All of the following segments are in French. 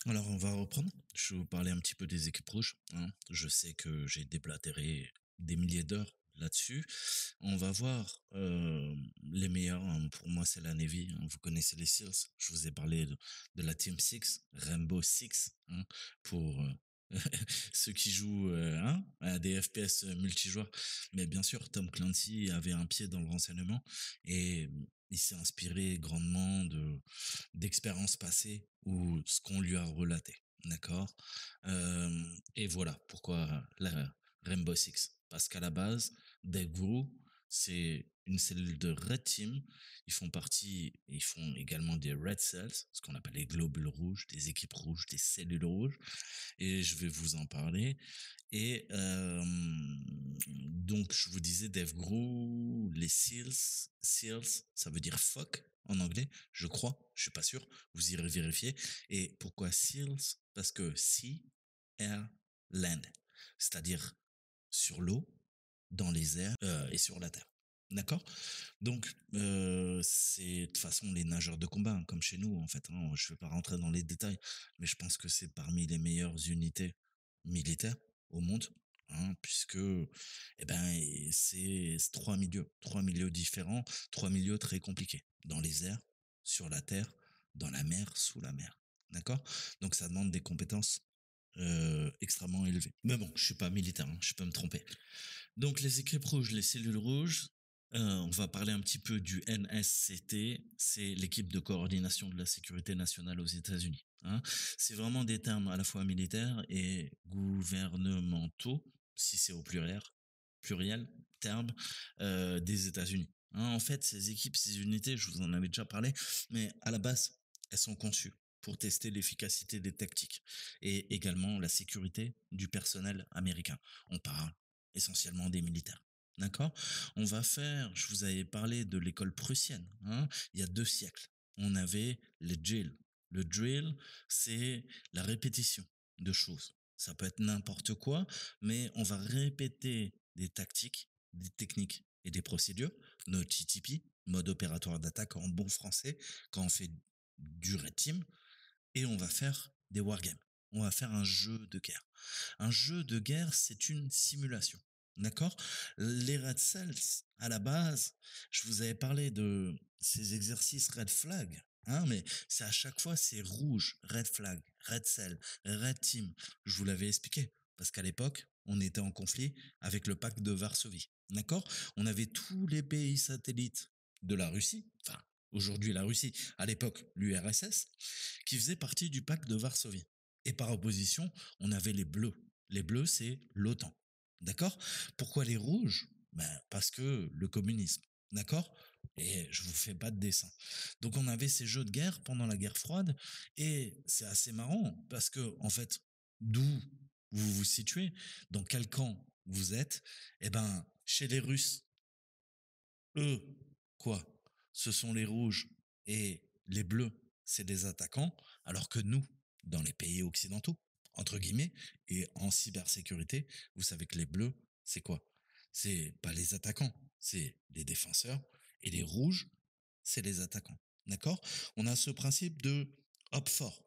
Alors, on va reprendre. Je vais vous parler un petit peu des équipes rouges, hein. Je sais que j'ai déblatéré des milliers d'heures là-dessus. On va voir les meilleurs, hein. Pour moi, c'est la Navy, hein. Vous connaissez les SEALs. Je vous ai parlé de la Team Six, Rainbow Six, hein, pour ceux qui jouent hein, à des FPS multijoueurs. Mais bien sûr, Tom Clancy avait un pied dans le renseignement et il s'est inspiré grandement d'expériences passées ou ce qu'on lui a relaté. D'accord. Et voilà pourquoi la Rainbow Six. Parce qu'à la base, Dave Grohl, c'est une cellule de Red Team. Ils font également des Red Cells, ce qu'on appelle les globules rouges, des équipes rouges, des cellules rouges. Et je vais vous en parler. Et donc, je vous disais, Dave Grohl, les SEALs, ça veut dire fuck en anglais, je crois, je suis pas sûr, vous irez vérifier. Et pourquoi SEALs? Parce que Sea, Air, Land, c'est-à-dire sur l'eau, dans les airs et sur la terre. D'accord. Donc, c'est de toute façon les nageurs de combat, hein, comme chez nous, en fait, hein. Je ne vais pas rentrer dans les détails, mais je pense que c'est parmi les meilleures unités militaires au monde, hein, puisque, eh ben, c'est trois milieux différents, trois milieux très compliqués, dans les airs, sur la terre, dans la mer, sous la mer. D'accord. Donc, ça demande des compétences extrêmement élevées. Mais bon, je suis pas militaire, hein, je peux me tromper. Donc les équipes rouges, les cellules rouges, on va parler un petit peu du NSCT, c'est l'équipe de coordination de la sécurité nationale aux États-Unis, hein. C'est vraiment des termes à la fois militaires et gouvernementaux, si c'est au pluriel terme, des États-Unis, hein. En fait, ces équipes, ces unités, je vous en avais déjà parlé, mais à la base, elles sont conçues pour tester l'efficacité des tactiques et également la sécurité du personnel américain. On parle essentiellement des militaires. D'accord. On va faire, je vous avais parlé de l'école prussienne, hein, il y a 2 siècles. On avait le drill. Le drill, c'est la répétition de choses. Ça peut être n'importe quoi, mais on va répéter des tactiques, des techniques et des procédures, notre TTP, mode opératoire d'attaque en bon français, quand on fait du red team, et on va faire des wargames. On va faire un jeu de guerre. Un jeu de guerre, c'est une simulation. D'accord. Les Red Cells, à la base, je vous avais parlé de ces exercices Red Flag, hein, mais c'est à chaque fois, c'est rouge, Red Flag, Red Cell, Red Team. Je vous l'avais expliqué, parce qu'à l'époque, on était en conflit avec le pacte de Varsovie. D'accord. On avait tous les pays satellites de la Russie, enfin, aujourd'hui la Russie, à l'époque l'URSS, qui faisaient partie du pacte de Varsovie. Et par opposition, on avait les bleus. Les bleus, c'est l'OTAN. D'accord. Pourquoi les rouges? Ben, parce que le communisme. D'accord. Et je vous fais pas de dessin. Donc on avait ces jeux de guerre pendant la guerre froide et c'est assez marrant parce que en fait, d'où vous vous situez, dans quel camp vous êtes, eh ben chez les Russes, eux, quoi? Ce sont les rouges et les bleus, c'est des attaquants, alors que nous, dans les pays occidentaux, entre guillemets, et en cybersécurité, vous savez que les bleus, c'est quoi? C'est pas les attaquants, c'est les défenseurs, et les rouges, c'est les attaquants. D'accord. On a ce principe de hop fort.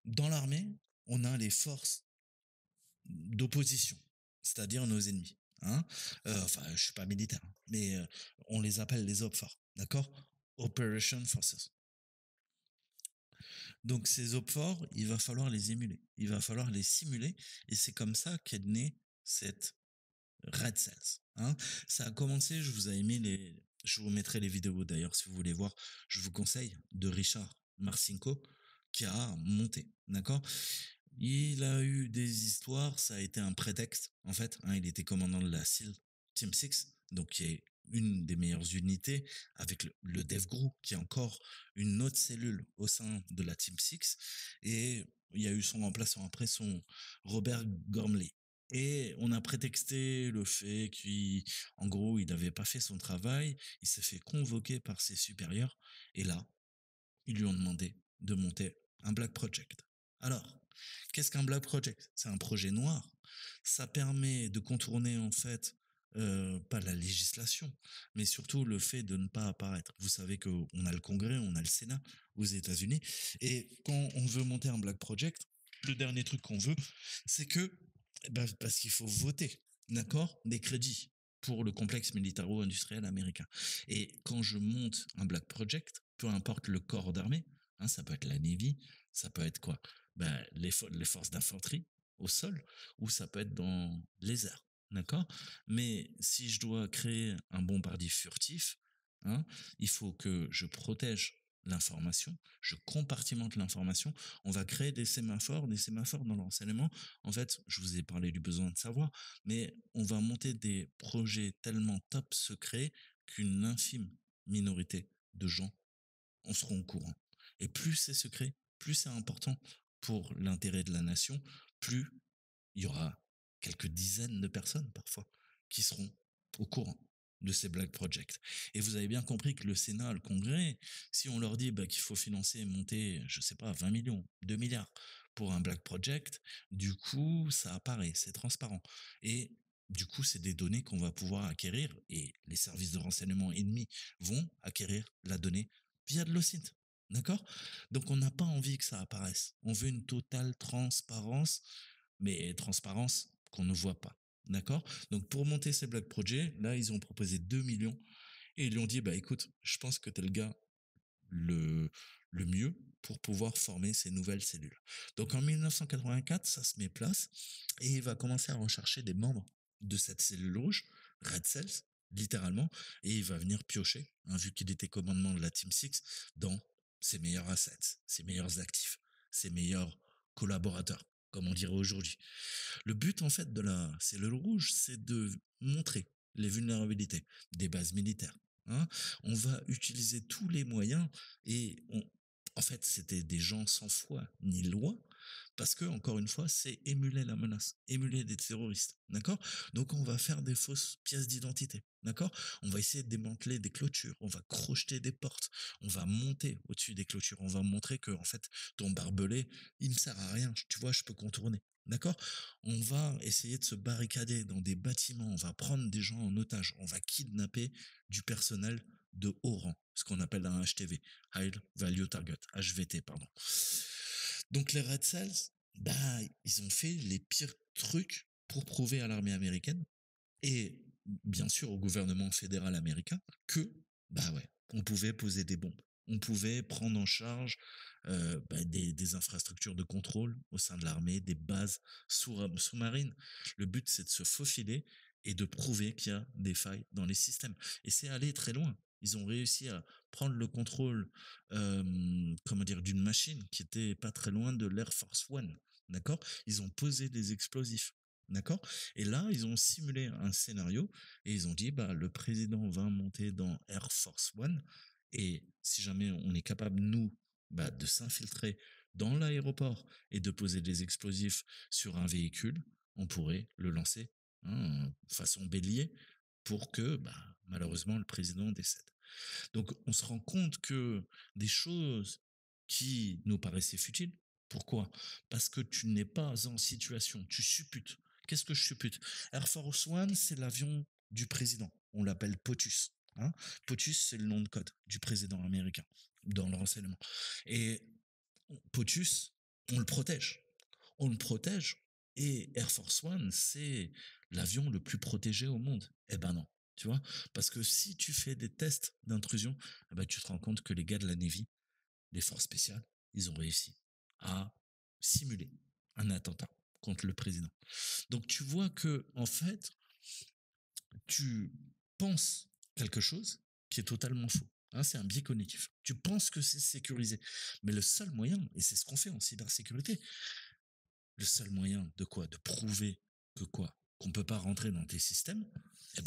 Dans l'armée, on a les forces d'opposition, c'est-à-dire nos ennemis, hein. Enfin, je suis pas militaire, hein, mais on les appelle les OPFOR, d'accord. Operation Forces. Donc ces OPFOR, il va falloir les émuler, il va falloir les simuler, et c'est comme ça qu'est née cette Red Cells, hein. Ça a commencé, je vous mettrai les vidéos d'ailleurs si vous voulez voir, je vous conseille de Richard Marcinko qui a monté, d'accord. Il a eu des histoires, ça a été un prétexte, en fait, hein. Il était commandant de la SEAL Team 6, donc qui est une des meilleures unités, avec le DevGru, qui est encore une autre cellule au sein de la Team 6. Et il y a eu son remplaçant après, son Robert Gormley. Et on a prétexté le fait qu'en gros, il n'avait pas fait son travail, il s'est fait convoquer par ses supérieurs, et là, ils lui ont demandé de monter un Black Project. Alors, qu'est-ce qu'un Black Project? C'est un projet noir. Ça permet de contourner en fait pas la législation, mais surtout le fait de ne pas apparaître. Vous savez qu'on a le Congrès, on a le Sénat aux États-Unis, et quand on veut monter un Black Project, le dernier truc qu'on veut, c'est que, parce qu'il faut voter, d'accord, des crédits pour le complexe militaro-industriel américain. Et quand je monte un Black Project, peu importe le corps d'armée, hein, ça peut être la Navy, ça peut être quoi, les forces d'infanterie au sol, ou ça peut être dans les airs. D'accord. Mais si je dois créer un bombardier furtif, hein, il faut que je protège l'information, je compartimente l'information. On va créer des sémaphores dans l'enseignement. En fait, je vous ai parlé du besoin de savoir, mais on va monter des projets tellement top secrets qu'une infime minorité de gens en seront au courant. Et plus c'est secret, plus c'est important pour l'intérêt de la nation, plus il y aura quelques dizaines de personnes parfois qui seront au courant de ces Black Projects. Et vous avez bien compris que le Sénat, le Congrès, si on leur dit qu'il faut financer et monter, je sais pas, 20 millions, 2 milliards pour un Black Project, du coup, ça apparaît, c'est transparent. Et du coup, c'est des données qu'on va pouvoir acquérir et les services de renseignement ennemis vont acquérir la donnée via de l'OSINT. D'accord. Donc, on n'a pas envie que ça apparaisse. On veut une totale transparence, mais transparence qu'on ne voit pas. D'accord. Donc, pour monter ces Black Projects, là, ils ont proposé 2 millions et ils lui ont dit, écoute, je pense que tu es le gars le, le mieux pour pouvoir former ces nouvelles cellules. Donc, en 1984, ça se met place et il va commencer à rechercher des membres de cette cellule rouge, Red Cells, littéralement, et il va venir piocher, hein, vu qu'il était commandement de la Team 6, dans ses meilleurs assets, ses meilleurs actifs, ses meilleurs collaborateurs, comme on dirait aujourd'hui. Le but, en fait, de la cellule rouge, c'est de montrer les vulnérabilités des bases militaires. Hein. On va utiliser tous les moyens et en fait, c'était des gens sans foi ni loi parce que, encore une fois, c'est émuler la menace, émuler des terroristes. D'accord. Donc, on va faire des fausses pièces d'identité. D'accord. On va essayer de démanteler des clôtures, on va crocheter des portes, on va monter au-dessus des clôtures, on va montrer que, en fait, ton barbelé, il me sert à rien. Tu vois, je peux contourner. D'accord. On va essayer de se barricader dans des bâtiments, on va prendre des gens en otage, on va kidnapper du personnel de haut rang, ce qu'on appelle un HTV, High Value Target, HVT, pardon. Donc les Red Cells, ils ont fait les pires trucs pour prouver à l'armée américaine et bien sûr au gouvernement fédéral américain que, on pouvait poser des bombes. On pouvait prendre en charge des infrastructures de contrôle au sein de l'armée, des bases sous-marines. Le but, c'est de se faufiler et de prouver qu'il y a des failles dans les systèmes. Et c'est aller très loin. Ils ont réussi à prendre le contrôle, d'une machine qui était pas très loin de l'Air Force One. D'accord. Ils ont posé des explosifs. D'accord. Et là, ils ont simulé un scénario et ils ont dit, le président va monter dans Air Force One et si jamais on est capable, nous, de s'infiltrer dans l'aéroport et de poser des explosifs sur un véhicule, on pourrait le lancer, hein, façon bélier pour que, malheureusement, le président décède. Donc, on se rend compte que des choses qui nous paraissaient futiles, pourquoi? Parce que tu n'es pas en situation, tu supputes. Qu'est-ce que je suppute? Air Force One, c'est l'avion du président. On l'appelle POTUS. Hein. POTUS, c'est le nom de code du président américain dans le renseignement. Et POTUS, on le protège. On le protège. Et Air Force One, c'est l'avion le plus protégé au monde. Eh ben non. Tu vois. Parce que si tu fais des tests d'intrusion, tu te rends compte que les gars de la Navy, les forces spéciales, ils ont réussi à simuler un attentat contre le président. Donc tu vois que, en fait, tu penses quelque chose qui est totalement faux. Hein, c'est un biais cognitif. Tu penses que c'est sécurisé. Mais le seul moyen, et c'est ce qu'on fait en cybersécurité, le seul moyen de quoi? De prouver que quoi? Qu'on ne peut pas rentrer dans tes systèmes,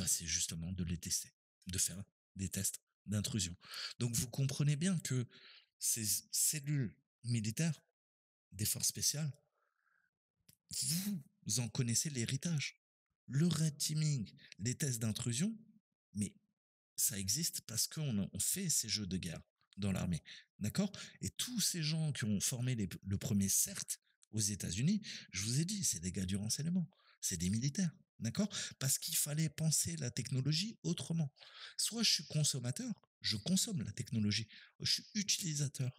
c'est justement de les tester, de faire des tests d'intrusion. Donc vous comprenez bien que ces cellules militaires des forces spéciales, vous en connaissez l'héritage. Le red teaming, les tests d'intrusion, mais ça existe parce on fait ces jeux de guerre dans l'armée. D'accord. Et tous ces gens qui ont formé le premier CERT aux États-Unis, je vous ai dit, c'est des gars du renseignement, c'est des militaires. D'accord? Parce qu'il fallait penser la technologie autrement. Soit je suis consommateur, je consomme la technologie. Je suis utilisateur.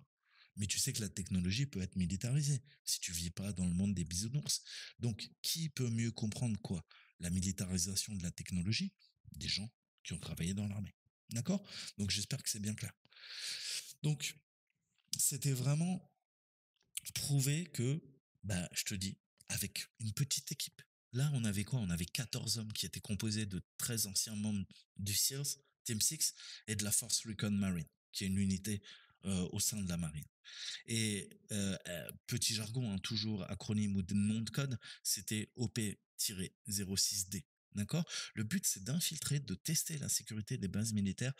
Mais tu sais que la technologie peut être militarisée si tu vis pas dans le monde des bisounours. Donc, qui peut mieux comprendre quoi? La militarisation de la technologie? Des gens qui ont travaillé dans l'armée. D'accord? Donc, j'espère que c'est bien clair. Donc, c'était vraiment prouver que, bah, je te dis, avec une petite équipe. Là, on avait quoi? On avait 14 hommes qui étaient composés de 13 anciens membres du SEALs, Team Six, et de la Force Recon Marine, qui est une unité au sein de la marine. Et petit jargon, hein, toujours acronyme ou nom de code, c'était OP-06D. D'accord? Le but, c'est d'infiltrer, de tester la sécurité des bases militaires,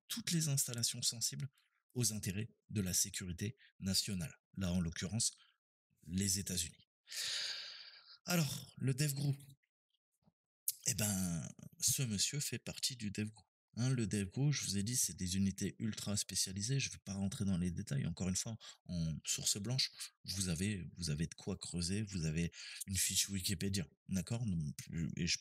toutes les installations sensibles aux intérêts de la sécurité nationale. Là, en l'occurrence, les États-Unis. Alors, le Dev Group, eh ben, ce monsieur fait partie du Dev Group. Hein, le Dev Group, je vous ai dit, c'est des unités ultra spécialisées. Je ne vais pas rentrer dans les détails. Encore une fois, en source blanche, vous avez de quoi creuser. Vous avez une fiche Wikipédia, d'accord? Et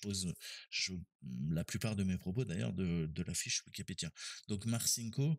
la plupart de mes propos d'ailleurs de la fiche Wikipédia. Donc Marcinko,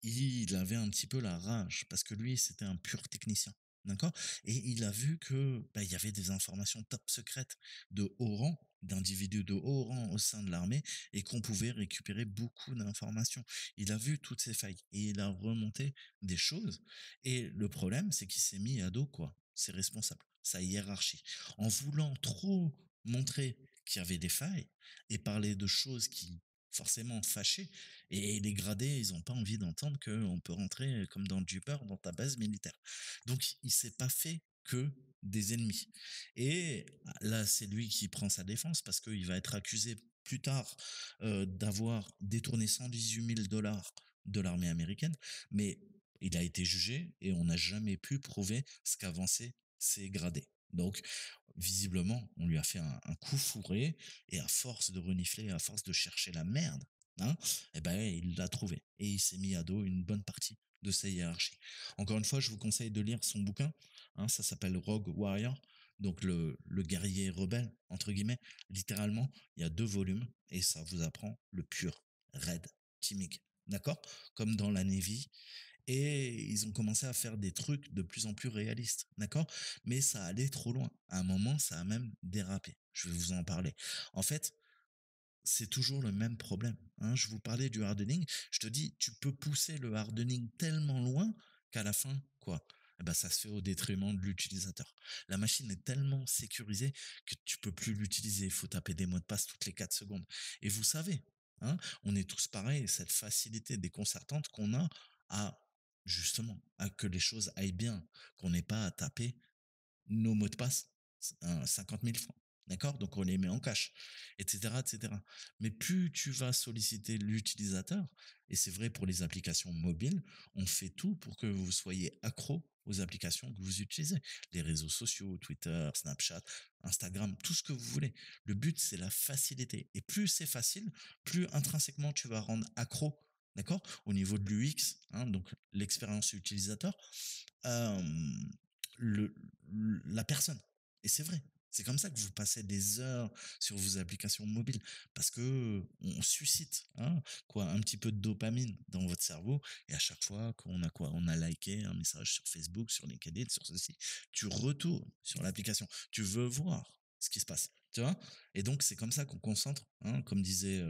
il avait un petit peu la rage parce que lui, c'était un pur technicien. D'accord? Et il a vu que bah, il y avait des informations top secrètes de haut rang, d'individus de haut rang au sein de l'armée et qu'on pouvait récupérer beaucoup d'informations. Il a vu toutes ces failles et il a remonté des choses. Et le problème, c'est qu'il s'est mis à dos quoi, ses responsables, sa hiérarchie, en voulant trop montrer qu'il y avait des failles et parler de choses qui forcément fâchaient et les gradés, ils n'ont pas envie d'entendre qu'on peut rentrer comme dans le Jupiter dans ta base militaire. Donc, il s'est pas fait que des ennemis. Et là, c'est lui qui prend sa défense parce qu'il va être accusé plus tard d'avoir détourné 118 000 dollars de l'armée américaine. Mais il a été jugé et on n'a jamais pu prouver ce qu'avançaient ces gradés. Donc, visiblement, on lui a fait un coup fourré et à force de renifler, à force de chercher la merde, hein, eh ben, il l'a trouvé et il s'est mis à dos une bonne partie de sa hiérarchie. Encore une fois, je vous conseille de lire son bouquin, hein, ça s'appelle Rogue Warrior, donc le guerrier rebelle, entre guillemets, littéralement, il y a 2 volumes et ça vous apprend le pur raid teaming, d'accord? Comme dans la Navy, et ils ont commencé à faire des trucs de plus en plus réalistes, d'accord? Mais ça allait trop loin. À un moment, ça a même dérapé. Je vais vous en parler. En fait, c'est toujours le même problème, hein. Je vous parlais du hardening. Je te dis, tu peux pousser le hardening tellement loin qu'à la fin, quoi, eh ben, ça se fait au détriment de l'utilisateur. La machine est tellement sécurisée que tu peux plus l'utiliser. Il faut taper des mots de passe toutes les 4 secondes. Et vous savez, hein, on est tous pareils, cette facilité déconcertante qu'on a à, justement, à que les choses aillent bien, qu'on n'ait pas à taper nos mots de passe 50 000 fois. D'accord? Donc on les met en cache, etc., etc. Mais plus tu vas solliciter l'utilisateur, et c'est vrai pour les applications mobiles, on fait tout pour que vous soyez accro aux applications que vous utilisez. Les réseaux sociaux, Twitter, Snapchat, Instagram, tout ce que vous voulez. Le but, c'est la facilité. Et plus c'est facile, plus intrinsèquement tu vas rendre accro, d'accord? Au niveau de l'UX, hein, donc l'expérience utilisateur, euh, le, la personne. Et c'est vrai. C'est comme ça que vous passez des heures sur vos applications mobiles parce que on suscite, hein, quoi, un petit peu de dopamine dans votre cerveau et à chaque fois qu'on a quoi, on a liké un message sur Facebook, sur LinkedIn, sur ceci, tu retournes sur l'application, tu veux voir ce qui se passe, tu vois. Et donc c'est comme ça qu'on concentre, hein, comme disait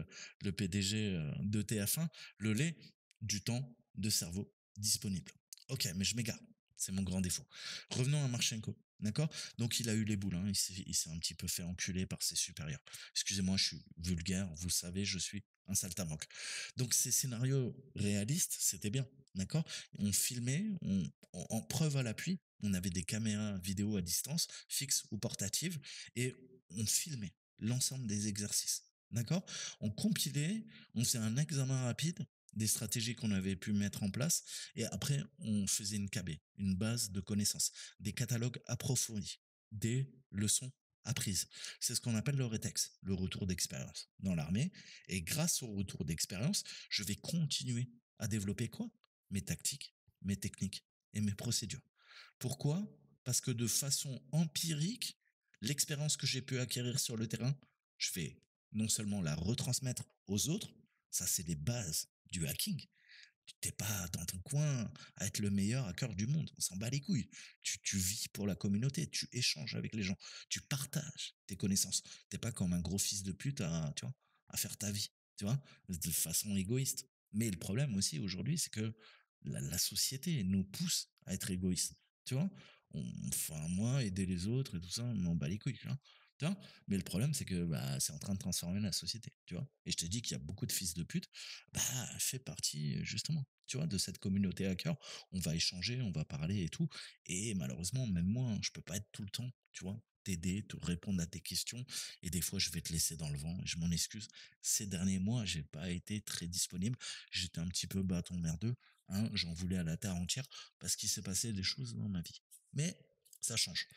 le PDG de TF1, le lait du temps de cerveau disponible. Ok, mais je m'égare. C'est mon grand défaut. Revenons à Marchenko, d'accord? Donc il a eu les boules, hein, il s'est un petit peu fait enculer par ses supérieurs. Excusez-moi, je suis vulgaire, vous savez, je suis un saltimbanque. Donc ces scénarios réalistes, c'était bien, d'accord? On filmait, en preuve à l'appui, on avait des caméras vidéo à distance, fixes ou portatives, et on filmait l'ensemble des exercices. D'accord? On compilait, on faisait un examen rapide des stratégies qu'on avait pu mettre en place et après on faisait une KB, une base de connaissances, des catalogues approfondis, des leçons apprises. C'est ce qu'on appelle le RETEX, le retour d'expérience dans l'armée. Et grâce au retour d'expérience, je vais continuer à développer quoi? Mes tactiques, mes techniques et mes procédures. Pourquoi? Parce que de façon empirique, l'expérience que j'ai pu acquérir sur le terrain je vais non seulement la retransmettre aux autres, ça c'est les bases du hacking. T'es pas dans ton coin à être le meilleur hacker du monde. On s'en bat les couilles. Tu vis pour la communauté, tu échanges avec les gens, tu partages tes connaissances. T'es pas comme un gros fils de pute tu vois, à faire ta vie, tu vois, de façon égoïste. Mais le problème aussi aujourd'hui, c'est que la société nous pousse à être égoïste. Tu vois, enfin, moi, aider les autres et tout ça, on m'en bat les couilles, tu vois. Mais le problème, c'est que bah, c'est en train de transformer la société, tu vois. Et je te dis qu'il y a beaucoup de fils de pute, bah, fait partie justement, tu vois, de cette communauté hacker. On va échanger, on va parler et tout. Et malheureusement, même moi, je peux pas être tout le temps, tu vois, t'aider, te répondre à tes questions. Et des fois, je vais te laisser dans le vent. Je m'en excuse. Ces derniers mois, j'ai pas été très disponible. J'étais un petit peu bâton merdeux. Hein, j'en voulais à la terre entière parce qu'il s'est passé des choses dans ma vie. Mais ça change.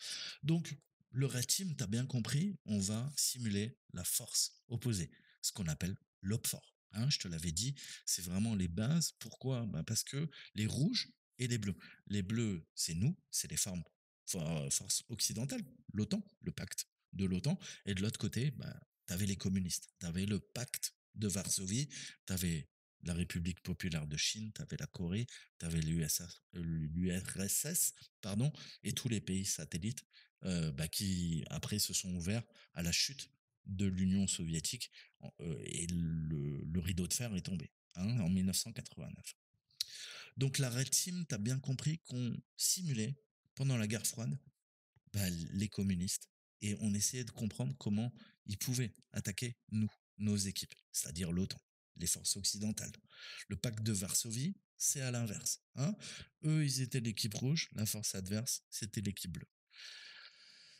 Donc, le Red Team, t'as bien compris, on va simuler la force opposée, ce qu'on appelle l'OPFOR. Hein, je te l'avais dit, c'est vraiment les bases. Pourquoi? Bah parce que les rouges et les bleus. Les bleus, c'est nous, c'est les forces occidentales, l'OTAN, le pacte de l'OTAN. Et de l'autre côté, bah, tu avais les communistes, tu avais le pacte de Varsovie, tu avais la République populaire de Chine, tu avais la Corée, tu avais l'URSS, pardon, et tous les pays satellites bah, qui après se sont ouverts à la chute de l'Union soviétique et le rideau de fer est tombé en 1989. Donc la Red Team, tu as bien compris qu'on simulait pendant la guerre froide bah, les communistes et on essayait de comprendre comment ils pouvaient attaquer nous, nos équipes, c'est-à-dire l'OTAN, les forces occidentales. Le pacte de Varsovie, c'est à l'inverse. Hein. Eux, ils étaient l'équipe rouge, la force adverse, c'était l'équipe bleue.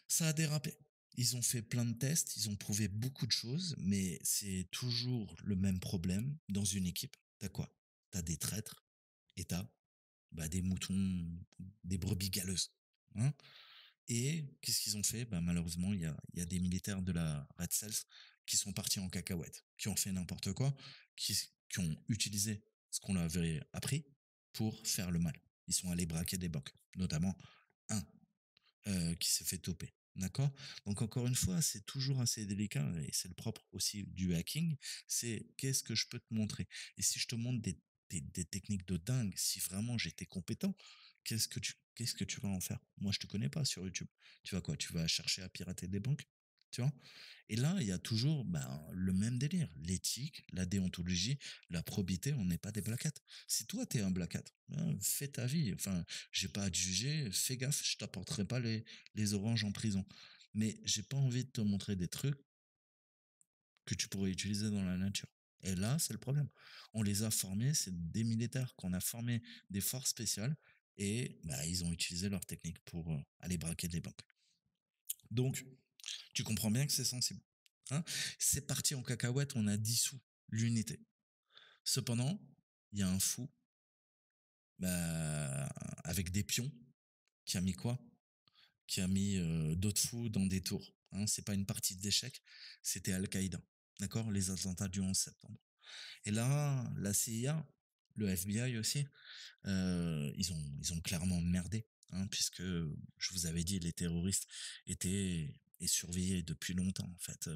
Ça a dérapé. Ils ont fait plein de tests, ils ont prouvé beaucoup de choses, mais c'est toujours le même problème dans une équipe. T'as quoi? T'as des traîtres et t'as bah, des moutons, des brebis galeuses. Hein. Et qu'est-ce qu'ils ont fait? Bah, malheureusement, il y a des militaires de la Red Cells qui sont partis en cacahuète, qui ont fait n'importe quoi, qui ont utilisé ce qu'on leur avait appris pour faire le mal. Ils sont allés braquer des banques, notamment un qui s'est fait toper. D'accord. Donc encore une fois, c'est toujours assez délicat et c'est le propre aussi du hacking. C'est qu'est-ce que je peux te montrer. Et si je te montre des techniques de dingue, si vraiment j'étais compétent, qu'est-ce que tu vas en faire? Moi, je te connais pas sur YouTube. Tu vas quoi? Tu vas chercher à pirater des banques, tu vois? Et là, il y a toujours ben, le même délire. L'éthique, la déontologie, la probité, on n'est pas des black hats. Si toi, t'es un black hat, ben, fais ta vie. Enfin, j'ai pas à te juger, fais gaffe, je t'apporterai pas les oranges en prison. Mais j'ai pas envie de te montrer des trucs que tu pourrais utiliser dans la nature. Et là, c'est le problème. On les a formés, c'est des militaires qu'on a formés des forces spéciales et bah, ils ont utilisé leur technique pour aller braquer des banques. Donc, tu comprends bien que c'est sensible. Hein. C'est parti en cacahuète, on a dissous l'unité. Cependant, il y a un fou bah, avec des pions qui a mis quoi? Qui a mis d'autres fous dans des tours. Hein. C'est pas une partie d'échecs, c'était Al-Qaïda. D'accord. Les attentats du 11 septembre. Et là, la CIA, le FBI aussi, ils ont clairement merdé. Hein, puisque je vous avais dit, les terroristes étaient et surveillés depuis longtemps en fait.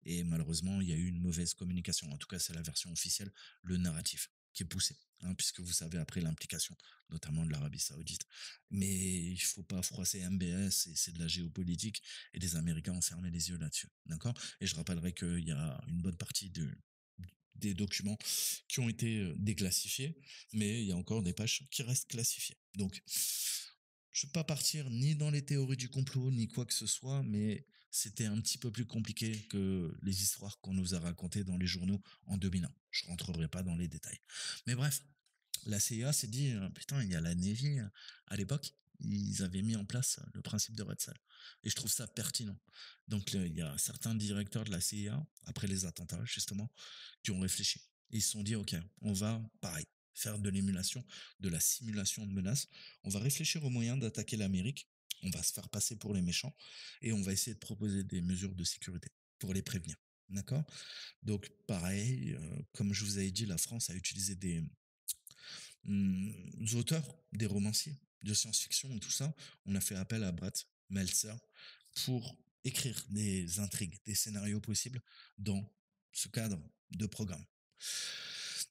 Et malheureusement, il y a eu une mauvaise communication. En tout cas, c'est la version officielle, le narratif qui est poussé. Hein, puisque vous savez après l'implication, notamment de l'Arabie Saoudite. Mais il faut pas froisser MBS, et c'est de la géopolitique, et les Américains ont fermé les yeux là-dessus. D'accord. Et je rappellerai qu'il y a une bonne partie des documents qui ont été déclassifiés, mais il y a encore des pages qui restent classifiées. Donc, je ne vais pas partir ni dans les théories du complot, ni quoi que ce soit, mais c'était un petit peu plus compliqué que les histoires qu'on nous a racontées dans les journaux en 2001. Je ne rentrerai pas dans les détails. Mais bref, la CIA s'est dit, putain, il y a la Navy, à l'époque, ils avaient mis en place le principe de Red Cell. Et je trouve ça pertinent. Donc, il y a certains directeurs de la CIA, après les attentats, justement, qui ont réfléchi. Et ils se sont dit, OK, on va, pareil, faire de l'émulation, de la simulation de menaces. On va réfléchir aux moyens d'attaquer l'Amérique. On va se faire passer pour les méchants. Et on va essayer de proposer des mesures de sécurité pour les prévenir. D'accord. Donc, pareil, comme je vous avais dit, la France a utilisé des auteurs, des romanciers de science-fiction et tout ça. On a fait appel à Brett Meltzer pour écrire des intrigues, des scénarios possibles dans ce cadre de programme.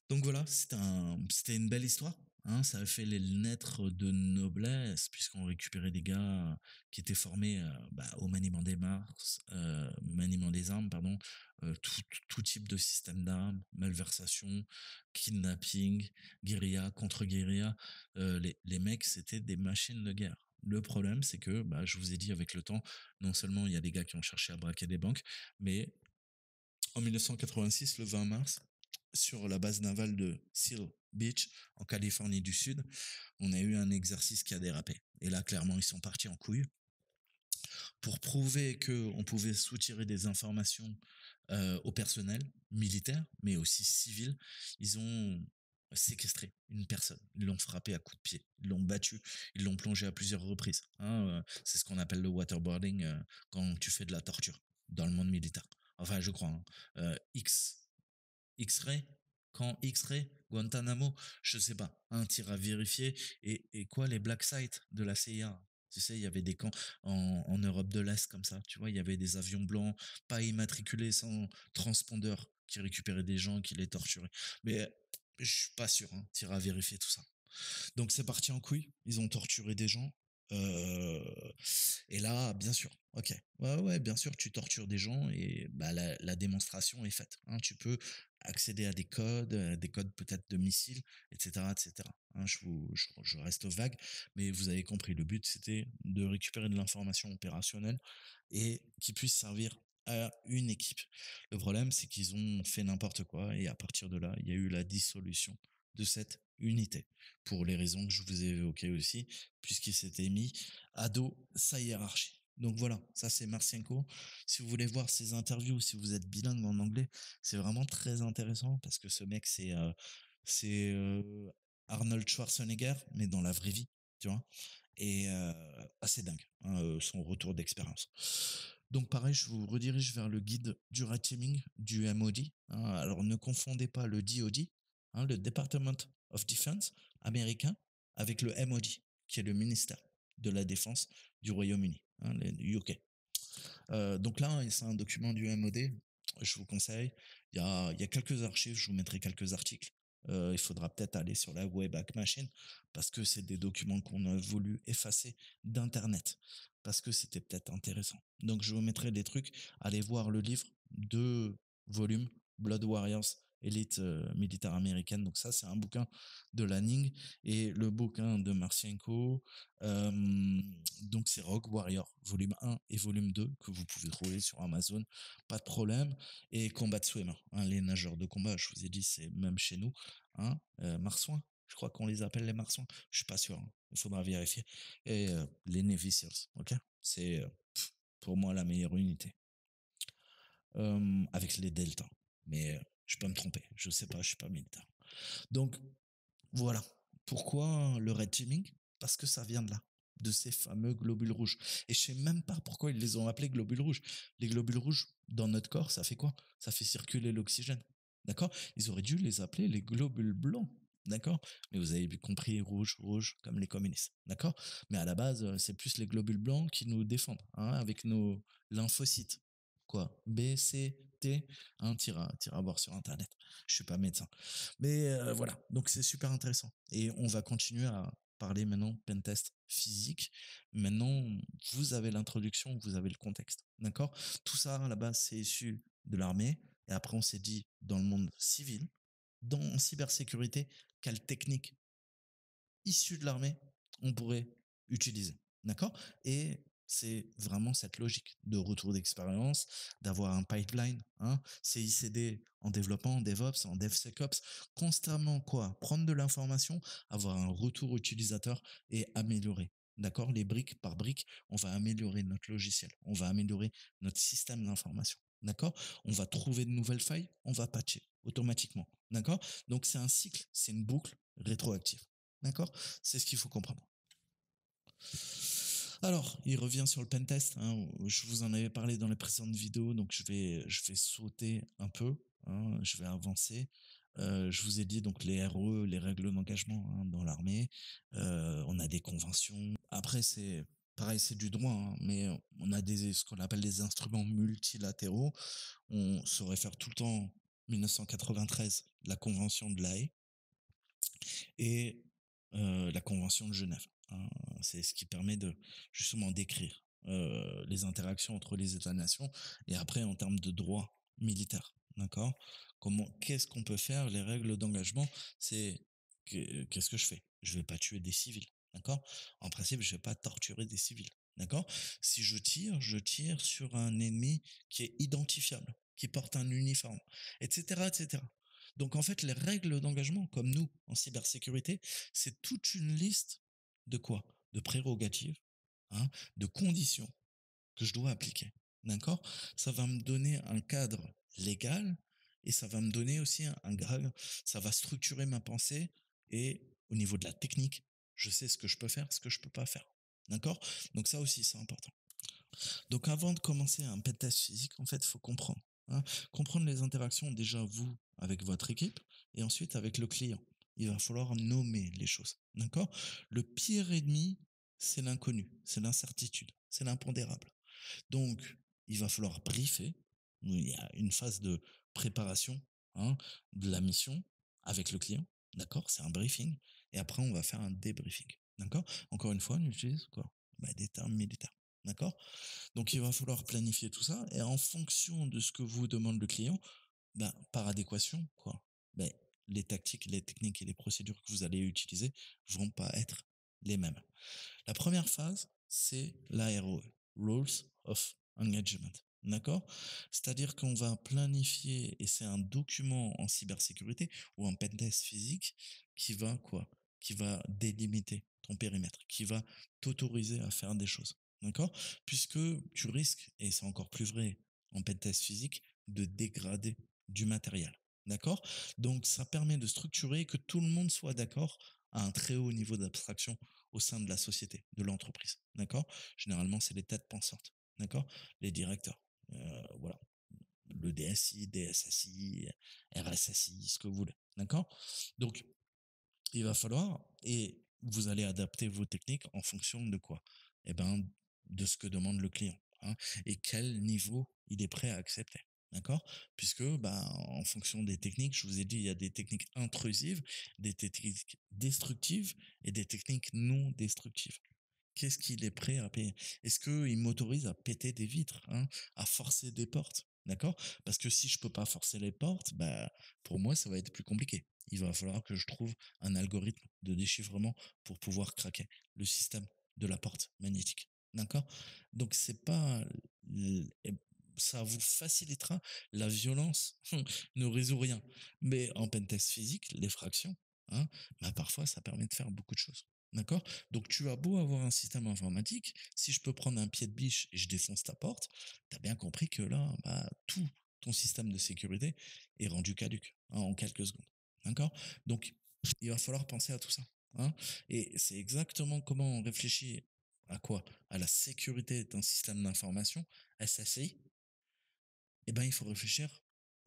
Donc voilà, c'était une belle histoire. Hein, ça a fait les lettres de noblesse, puisqu'on récupérait des gars qui étaient formés au maniement des mars, maniement des armes, pardon, tout type de système d'armes, malversation, kidnapping, guérilla, contre-guérilla. Les mecs, c'était des machines de guerre. Le problème, c'est que, je vous ai dit, avec le temps, non seulement il y a des gars qui ont cherché à braquer des banques, mais en 1986, le 20 mars, sur la base navale de Seal Beach, en Californie du Sud, on a eu un exercice qui a dérapé. Et là, clairement, ils sont partis en couille. Pour prouver qu'on pouvait soutirer des informations au personnel militaire, mais aussi civil, ils ont séquestré une personne. Ils l'ont frappé à coups de pied. Ils l'ont battu. Ils l'ont plongé à plusieurs reprises. Hein, c'est ce qu'on appelle le waterboarding quand tu fais de la torture dans le monde militaire. Enfin, je crois. Hein. X-ray, quand X-ray, Guantanamo, je sais pas, un tir à vérifier, et quoi, les black sites de la CIA. Tu sais, il y avait des camps en Europe de l'Est comme ça, tu vois, il y avait des avions blancs, pas immatriculés, sans transpondeur, qui récupéraient des gens, qui les torturaient. Mais je suis pas sûr, hein, tir à vérifier tout ça. Donc c'est parti en couille, ils ont torturé des gens. Euh, et là, bien sûr, ok, ouais, bien sûr, tu tortures des gens et la démonstration est faite. Hein, tu peux accéder à des codes peut-être de missiles, etc., etc. Hein, je reste vague, mais vous avez compris. Le but, c'était de récupérer de l'information opérationnelle et qui puisse servir à une équipe. Le problème, c'est qu'ils ont fait n'importe quoi et à partir de là, il y a eu la dissolution de cette unité pour les raisons que je vous ai évoquées aussi, puisqu'il s'était mis à dos sa hiérarchie. Donc voilà, ça c'est Marcienko. Si vous voulez voir ses interviews, si vous êtes bilingue en anglais, c'est vraiment très intéressant parce que ce mec c'est Arnold Schwarzenegger, mais dans la vraie vie, tu vois. Et assez dingue, hein, son retour d'expérience. Donc pareil, je vous redirige vers le guide du red teaming du MOD. Hein. Alors ne confondez pas le DOD, hein, le Department of Defense américain, avec le MOD, qui est le ministère de la Défense du Royaume-Uni, hein, le UK. Donc là, c'est un document du MOD, je vous conseille. Il y a quelques archives, je vous mettrai quelques articles. Il faudra peut-être aller sur la Wayback Machine parce que c'est des documents qu'on a voulu effacer d'Internet parce que c'était peut-être intéressant. Donc je vous mettrai des trucs. Allez voir le livre, 2 volumes, Blood Warriors, élite militaire américaine. Donc ça, c'est un bouquin de Lanning et le bouquin de Marcienko. Donc c'est Rogue Warrior, volume 1 et volume 2 que vous pouvez trouver sur Amazon, pas de problème. Et Combat Swimmer, hein, les nageurs de combat, je vous ai dit, c'est même chez nous. Hein, Marsouins, je crois qu'on les appelle les Marsouins, je suis pas sûr, hein, il faudra vérifier. Et les Navy Seals, ok, c'est pour moi la meilleure unité. Avec les Delta, mais je peux me tromper, je sais pas, je suis pas militaire. Donc voilà. Pourquoi le red teaming? Parce que ça vient de là, de ces fameux globules rouges. Et je sais même pas pourquoi ils les ont appelés globules rouges. Les globules rouges, dans notre corps, ça fait quoi? Ça fait circuler l'oxygène. D'accord? Ils auraient dû les appeler les globules blancs. D'accord? Mais vous avez compris, rouge, rouge, comme les communistes. D'accord? Mais à la base, c'est plus les globules blancs qui nous défendent, hein, avec nos lymphocytes. Quoi? B, C, T, hein, tire à voir sur Internet. Je suis pas médecin. Mais voilà, donc c'est super intéressant. Et on va continuer à parler maintenant pentest physique. Maintenant, vous avez l'introduction, vous avez le contexte. D'accord? Tout ça, à la base, c'est issu de l'armée. Et après, on s'est dit, dans le monde civil, en cybersécurité, quelle technique issue de l'armée on pourrait utiliser. D'accord? Et c'est vraiment cette logique de retour d'expérience, d'avoir un pipeline, hein, CICD en développement, en DevOps, en DevSecOps, constamment quoi? Prendre de l'information, avoir un retour utilisateur et améliorer. D'accord? Les briques par briques, on va améliorer notre logiciel, on va améliorer notre système d'information. D'accord? On va trouver de nouvelles failles, on va patcher automatiquement. D'accord? Donc c'est un cycle, c'est une boucle rétroactive. D'accord? C'est ce qu'il faut comprendre. Alors, il revient sur le pentest. Hein, je vous en avais parlé dans les précédentes vidéos, donc je vais sauter un peu. Hein, je vais avancer. Je vous ai dit donc les RE, les règles d'engagement, hein, dans l'armée. On a des conventions. Après, c'est pareil, c'est du droit, hein, mais on a ce qu'on appelle des instruments multilatéraux. On se réfère tout le temps 1993, la Convention de La Haye et la Convention de Genève, hein. C'est ce qui permet de justement d'écrire les interactions entre les États-nations et après en termes de droit militaire, d'accord? Qu'est-ce qu'on peut faire? Les règles d'engagement, c'est qu'est-ce que je fais? Je vais pas tuer des civils, d'accord? En principe, je vais pas torturer des civils, d'accord? Si je tire sur un ennemi qui est identifiable, qui porte un uniforme, etc., etc. Donc en fait, les règles d'engagement, comme nous en cybersécurité, c'est toute une liste de quoi? De prérogatives, hein, de conditions que je dois appliquer. D'accord? Ça va me donner un cadre légal et ça va me donner aussi un grade. Ça va structurer ma pensée et au niveau de la technique, je sais ce que je peux faire, ce que je peux pas faire. D'accord? Donc ça aussi, c'est important. Donc avant de commencer un pentest physique, en fait, il faut comprendre, hein. Comprendre les interactions déjà vous avec votre équipe et ensuite avec le client. Il va falloir nommer les choses. D'accord? Le pire ennemi, c'est l'inconnu, c'est l'incertitude, c'est l'impondérable. Donc, il va falloir briefer. Il y a une phase de préparation, hein, de la mission avec le client. D'accord? C'est un briefing. Et après, on va faire un débriefing. D'accord? Encore une fois, on utilise quoi? Bah, des termes militaires. D'accord? Donc, il va falloir planifier tout ça. Et en fonction de ce que vous demande le client, ben, par adéquation, quoi, ben, les tactiques, les techniques et les procédures que vous allez utiliser vont pas être les mêmes. La première phase, c'est l'AROE, Rules of Engagement. D'accord? C'est-à-dire qu'on va planifier, et c'est un document en cybersécurité ou en pentest physique qui va quoi? Qui va délimiter ton périmètre, qui va t'autoriser à faire des choses. D'accord? Puisque tu risques, et c'est encore plus vrai en pentest physique, de dégrader du matériel. D'accord? Donc ça permet de structurer que tout le monde soit d'accord à un très haut niveau d'abstraction au sein de la société, de l'entreprise. D'accord? Généralement, c'est les têtes pensantes. D'accord? Les directeurs. Voilà. Le DSI, DSSI, RSSI, ce que vous voulez. D'accord? Donc, il va falloir, et vous allez adapter vos techniques en fonction de quoi? Eh ben, de ce que demande le client, hein, et quel niveau il est prêt à accepter. D'accord? Puisque, bah, en fonction des techniques, je vous ai dit, il y a des techniques intrusives, des techniques destructives et des techniques non destructives. Qu'est-ce qu'il est prêt à payer? Est-ce qu'il m'autorise à péter des vitres, hein, à forcer des portes? D'accord? Parce que si je peux pas forcer les portes, bah, pour moi, ça va être plus compliqué. Il va falloir que je trouve un algorithme de déchiffrement pour pouvoir craquer le système de la porte magnétique. D'accord? Donc, c'est pas, ça vous facilitera. La violence ne résout rien. Mais en pentest physique, les fractions, hein, bah, parfois, ça permet de faire beaucoup de choses. D'accord? Donc tu as beau avoir un système informatique, si je peux prendre un pied de biche et je défonce ta porte, tu as bien compris que là, bah, tout ton système de sécurité est rendu caduque, hein, en quelques secondes. D'accord? Donc il va falloir penser à tout ça, hein. Et c'est exactement comment on réfléchit à quoi? À la sécurité d'un système d'information, SSI. Eh ben, il faut réfléchir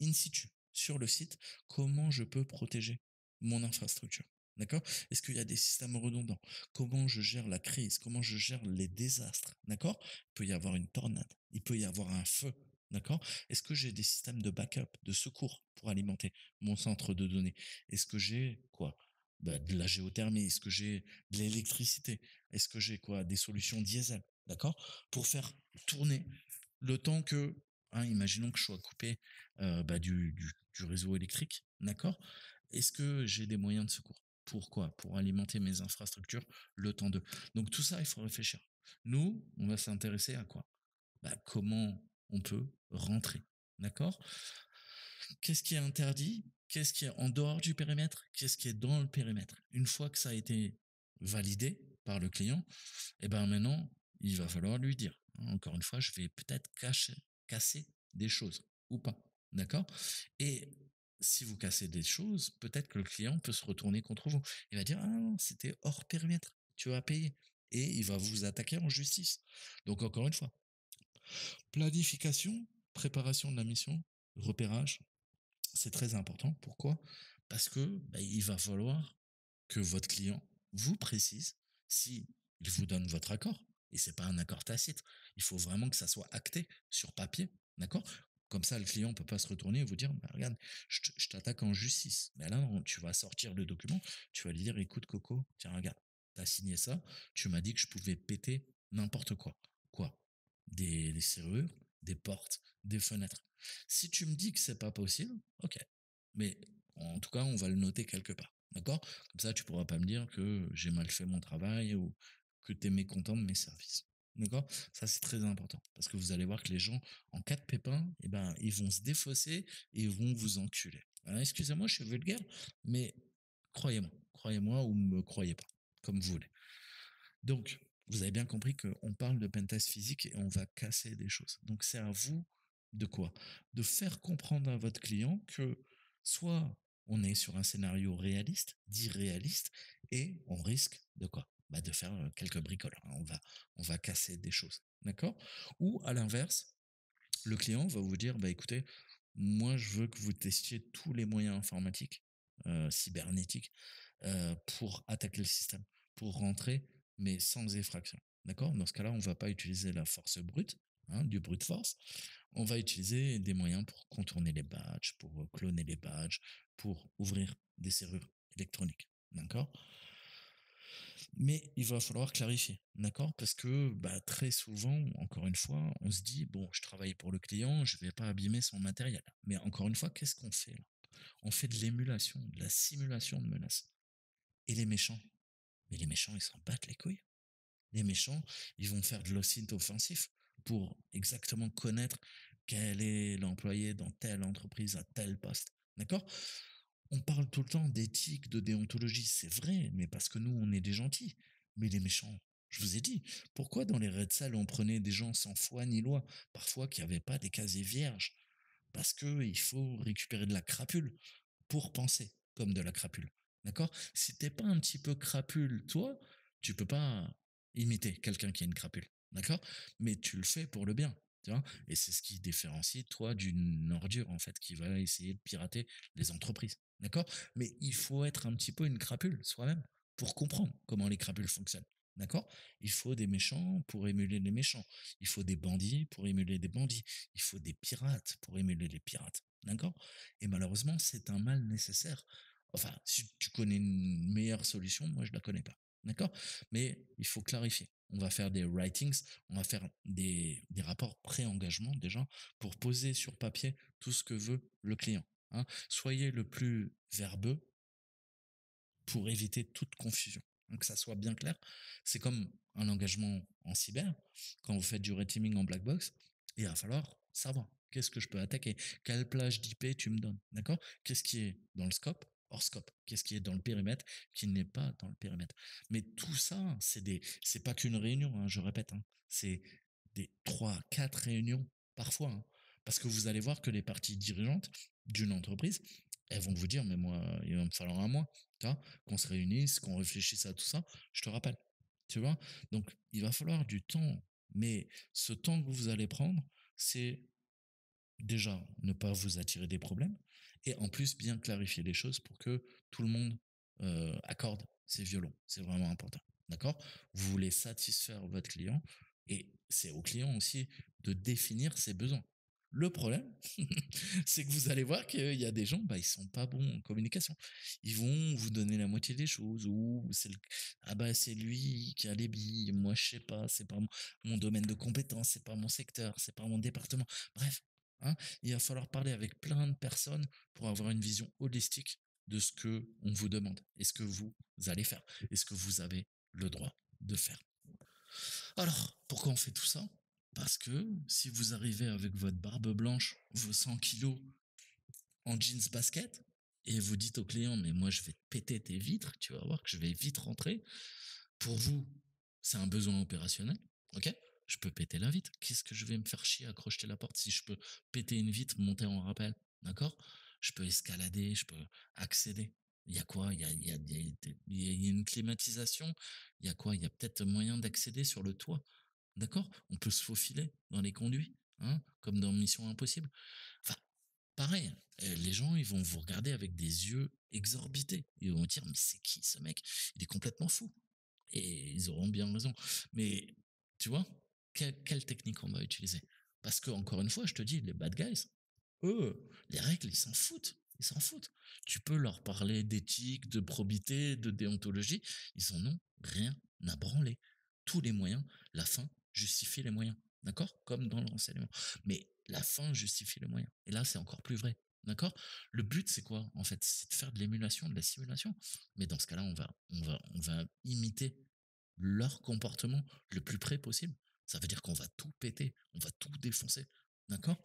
in situ, sur le site, comment je peux protéger mon infrastructure. D'accord? Est-ce qu'il y a des systèmes redondants? Comment je gère la crise? Comment je gère les désastres? D'accord? Il peut y avoir une tornade. Il peut y avoir un feu. D'accord? Est-ce que j'ai des systèmes de backup, de secours pour alimenter mon centre de données? Est-ce que j'ai quoi? Bah, de la géothermie? Est-ce que j'ai de l'électricité? Est-ce que j'ai quoi? Des solutions diesel? D'accord? Pour faire tourner le temps que, hein, imaginons que je sois coupé bah, du réseau électrique, d'accord? Est-ce que j'ai des moyens de secours? Pourquoi? Pour alimenter mes infrastructures le temps de. Donc tout ça, il faut réfléchir. Nous, on va s'intéresser à quoi? Bah, comment on peut rentrer, d'accord? Qu'est-ce qui est interdit? Qu'est-ce qui est en dehors du périmètre? Qu'est-ce qui est dans le périmètre? Une fois que ça a été validé par le client, et ben maintenant, il va falloir lui dire, hein, encore une fois, je vais peut-être casser des choses ou pas. D'accord? Et si vous cassez des choses, peut-être que le client peut se retourner contre vous. Il va dire, ah non, c'était hors périmètre, tu vas payer. Et il va vous attaquer en justice. Donc encore une fois, planification, préparation de la mission, repérage, c'est très important. Pourquoi? Parce que bah, il va falloir que votre client vous précise si il vous donne votre accord. Et c'est pas un accord tacite. Il faut vraiment que ça soit acté sur papier, d'accord? Comme ça, le client peut pas se retourner et vous dire, bah, regarde, je t'attaque en justice. Mais là, non, tu vas sortir le document, tu vas lui dire, écoute, Coco, tiens, regarde, t'as signé ça, tu m'as dit que je pouvais péter n'importe quoi. Quoi? Des serrures, des portes, des fenêtres. Si tu me dis que c'est pas possible, ok. Mais en tout cas, on va le noter quelque part. D'accord? Comme ça, tu pourras pas me dire que j'ai mal fait mon travail ou que tu es mécontent de mes services. D'accord? Ça, c'est très important. Parce que vous allez voir que les gens, en cas de pépin, eh ben, ils vont se défausser et ils vont vous enculer. Alors, excusez-moi, je suis vulgaire, mais croyez-moi. Croyez-moi ou me croyez pas. Comme vous voulez. Donc, vous avez bien compris qu'on parle de pentest physique et on va casser des choses. Donc, c'est à vous de quoi? De faire comprendre à votre client que soit on est sur un scénario réaliste, dit réaliste, et on risque de quoi? Bah, de faire quelques bricoles. On va casser des choses. D'accord? Ou à l'inverse, le client va vous dire, bah écoutez, moi je veux que vous testiez tous les moyens informatiques, cybernétiques, pour attaquer le système, pour rentrer, mais sans effraction. D'accord? Dans ce cas-là, on ne va pas utiliser la force brute, hein, du brute force. On va utiliser des moyens pour contourner les badges, pour cloner les badges, pour ouvrir des serrures électroniques. D'accord? Mais il va falloir clarifier, d'accord? Parce que bah, très souvent, encore une fois, on se dit, bon, je travaille pour le client, je ne vais pas abîmer son matériel. Mais encore une fois, qu'est-ce qu'on fait là? On fait de l'émulation, de la simulation de menaces. Et les méchants? Mais les méchants, ils s'en battent les couilles. Les méchants, ils vont faire de l'ossint offensif pour exactement connaître quel est l'employé dans telle entreprise à tel poste. D'accord? On parle tout le temps d'éthique, de déontologie, c'est vrai, mais parce que nous, on est des gentils. Mais les méchants, je vous ai dit, pourquoi dans les raids salles, on prenait des gens sans foi ni loi, parfois qui n'avaient pas des casiers vierges? Parce qu'il faut récupérer de la crapule pour penser comme de la crapule. D'accord? Si t'es pas un petit peu crapule, toi, tu peux pas imiter quelqu'un qui est une crapule. D'accord? Mais tu le fais pour le bien. Tu vois? Et c'est ce qui différencie toi d'une ordure, en fait, qui va essayer de pirater les entreprises. D'accord? Mais il faut être un petit peu une crapule soi-même pour comprendre comment les crapules fonctionnent. D'accord? Il faut des méchants pour émuler les méchants. Il faut des bandits pour émuler des bandits. Il faut des pirates pour émuler les pirates. D'accord? Et malheureusement, c'est un mal nécessaire. Enfin, si tu connais une meilleure solution, moi je la connais pas. D'accord? Mais il faut clarifier. On va faire des writings, on va faire des rapports pré-engagement déjà pour poser sur papier tout ce que veut le client. Hein. Soyez le plus verbeux pour éviter toute confusion. Donc, que ça soit bien clair. C'est comme un engagement en cyber. Quand vous faites du red teaming en black box, il va falloir savoir qu'est-ce que je peux attaquer, quelle plage d'IP tu me donnes, d'accord? Qu'est-ce qui est dans le scope, hors scope, qu'est-ce qui est dans le périmètre, qui n'est pas dans le périmètre. Mais tout ça, c'est pas qu'une réunion, hein, je répète, hein. C'est des 3, 4 réunions parfois, hein. Parce que vous allez voir que les parties dirigeantes d'une entreprise, elles vont vous dire, mais moi, il va me falloir un mois, tu vois, qu'on se réunisse, qu'on réfléchisse à tout ça, je te rappelle. Tu vois? Donc, il va falloir du temps. Mais ce temps que vous allez prendre, c'est déjà ne pas vous attirer des problèmes et en plus bien clarifier les choses pour que tout le monde accorde ses violons. C'est vraiment important. D'accord? Vous voulez satisfaire votre client et c'est au client aussi de définir ses besoins. Le problème, c'est que vous allez voir qu'il y a des gens, bah, ils sont pas bons en communication. Ils vont vous donner la moitié des choses ou ah bah c'est lui qui a les billes, moi je sais pas, c'est pas mon domaine de compétence, c'est pas mon secteur, c'est pas mon département. Bref, hein, il va falloir parler avec plein de personnes pour avoir une vision holistique de ce que on vous demande et ce que vous allez faire et ce que vous avez le droit de faire. Alors, pourquoi on fait tout ça? Parce que si vous arrivez avec votre barbe blanche, vos 100 kilos en jeans basket, et vous dites au client, mais moi je vais te péter tes vitres, tu vas voir que je vais vite rentrer. Pour vous, c'est un besoin opérationnel, ok? Je peux péter la vitre. Qu'est-ce que je vais me faire chier à crocheter la porte si je peux péter une vitre, monter en rappel, d'accord? Je peux escalader, je peux accéder. Il y a quoi? Il y a une climatisation. Il y a quoi? Il y a peut-être moyen d'accéder sur le toit. D'accord? On peut se faufiler dans les conduits, hein, comme dans Mission Impossible. Enfin, pareil, les gens, ils vont vous regarder avec des yeux exorbités. Ils vont dire, mais c'est qui ce mec? Il est complètement fou. Et ils auront bien raison. Mais Tu vois? Quelle technique on va utiliser? Parce que, encore une fois, je te dis, les bad guys, eux, les règles, ils s'en foutent. Ils s'en foutent. Tu peux leur parler d'éthique, de probité, de déontologie. Ils en ont rien à branler. Tous les moyens, la fin justifie les moyens. D'accord? Comme dans le renseignement. Mais la fin justifie les moyens. Et là, c'est encore plus vrai. D'accord? Le but, c'est quoi? En fait, c'est de faire de l'émulation, de la simulation. Mais dans ce cas-là, on va imiter leur comportement le plus près possible. Ça veut dire qu'on va tout péter, on va tout défoncer. D'accord?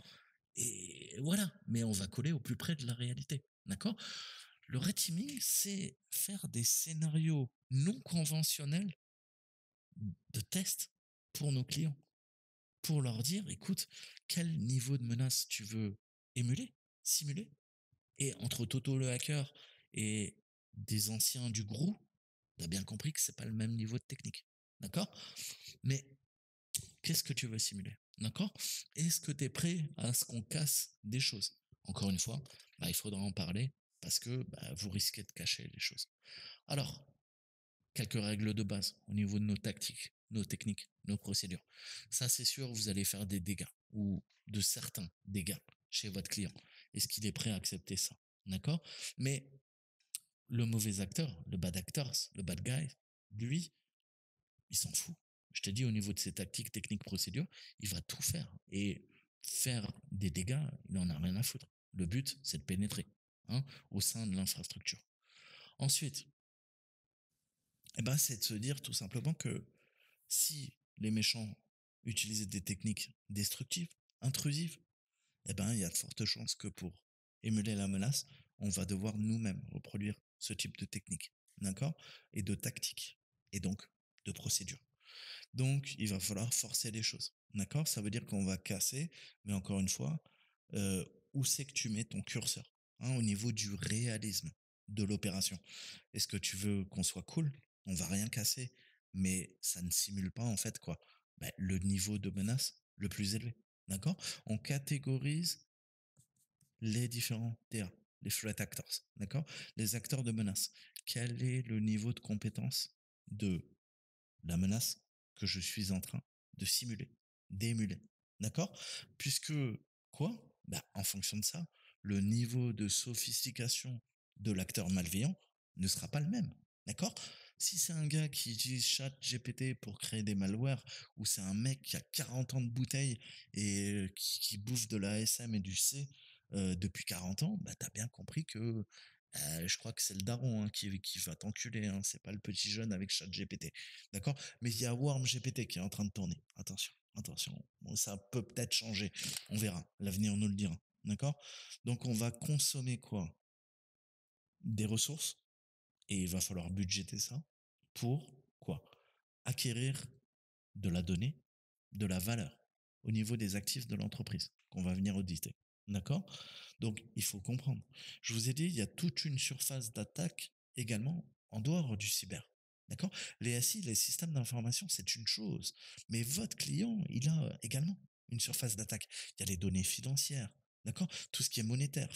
Et voilà. Mais on va coller au plus près de la réalité. D'accord? Le red teaming, c'est faire des scénarios non conventionnels de test pour nos clients. Pour leur dire, écoute, quel niveau de menace tu veux émuler, simuler. Et entre Toto le hacker et des anciens du GRU, t'as bien compris que c'est pas le même niveau de technique. D'accord? Mais qu'est-ce que tu veux simuler? D'accord? Est-ce que tu es prêt à ce qu'on casse des choses? Encore une fois, il faudra en parler parce que vous risquez de cacher les choses. Alors, quelques règles de base au niveau de nos tactiques, nos techniques, nos procédures. Ça, c'est sûr, vous allez faire des dégâts ou de certains dégâts chez votre client. Est-ce qu'il est prêt à accepter ça? D'accord? Mais le mauvais acteur, le bad actors, le bad guy, lui, il s'en fout. Je te dis, au niveau de ses tactiques, techniques, procédures, il va tout faire. Et faire des dégâts, il n'en a rien à foutre. Le but, c'est de pénétrer hein, au sein de l'infrastructure. Ensuite, c'est de se dire tout simplement que si les méchants utilisaient des techniques destructives, intrusives, il y a de fortes chances que pour émuler la menace, on va devoir nous-mêmes reproduire ce type de technique, d'accord? Et de tactique, et donc de procédure. Donc, il va falloir forcer les choses. D'accord? Ça veut dire qu'on va casser, mais encore une fois, euh, où c'est que tu mets ton curseur au niveau du réalisme de l'opération. Est-ce que tu veux qu'on soit cool? On va rien casser, mais ça ne simule pas en fait quoi? Le niveau de menace le plus élevé. D'accord? On catégorise les différents TA, les threat actors. D'accord? Les acteurs de menace. Quel est le niveau de compétence de la menace que je suis en train de simuler, d'émuler. D'accord? Puisque, quoi? En fonction de ça, le niveau de sophistication de l'acteur malveillant ne sera pas le même. D'accord? Si c'est un gars qui utilise chat GPT pour créer des malwares, ou c'est un mec qui a 40 ans de bouteille et qui bouffe de la SM et du C depuis 40 ans, t'as bien compris que je crois que c'est le daron qui va t'enculer, hein, c'est pas le petit jeune avec chat GPT. D'accord? Mais il y a Worm GPT qui est en train de tourner. Attention, attention. Bon, ça peut peut-être changer. On verra. L'avenir nous le dira. D'accord? Donc, on va consommer quoi? Des ressources. Et il va falloir budgéter ça pour quoi? Acquérir de la donnée, de la valeur au niveau des actifs de l'entreprise qu'on va venir auditer. D'accord? Donc, il faut comprendre. Je vous ai dit, il y a toute une surface d'attaque également en dehors du cyber. D'accord? Les SI, les systèmes d'information, c'est une chose. Mais votre client, il a également une surface d'attaque. Il y a les données financières. D'accord? Tout ce qui est monétaire,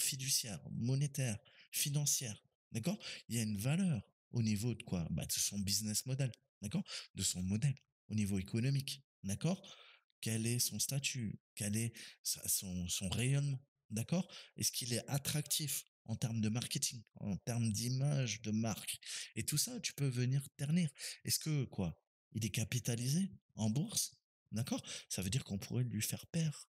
financière. D'accord? Il y a une valeur au niveau de quoi? De son business model. D'accord? De son modèle au niveau économique. D'accord? Quel est son statut? Quel est son rayonnement? D'accord? Est-ce qu'il est attractif en termes de marketing, en termes d'image, de marque? Et tout ça, tu peux venir ternir. Est-ce que, quoi? Il est capitalisé en bourse? D'accord? Ça veut dire qu'on pourrait lui faire perdre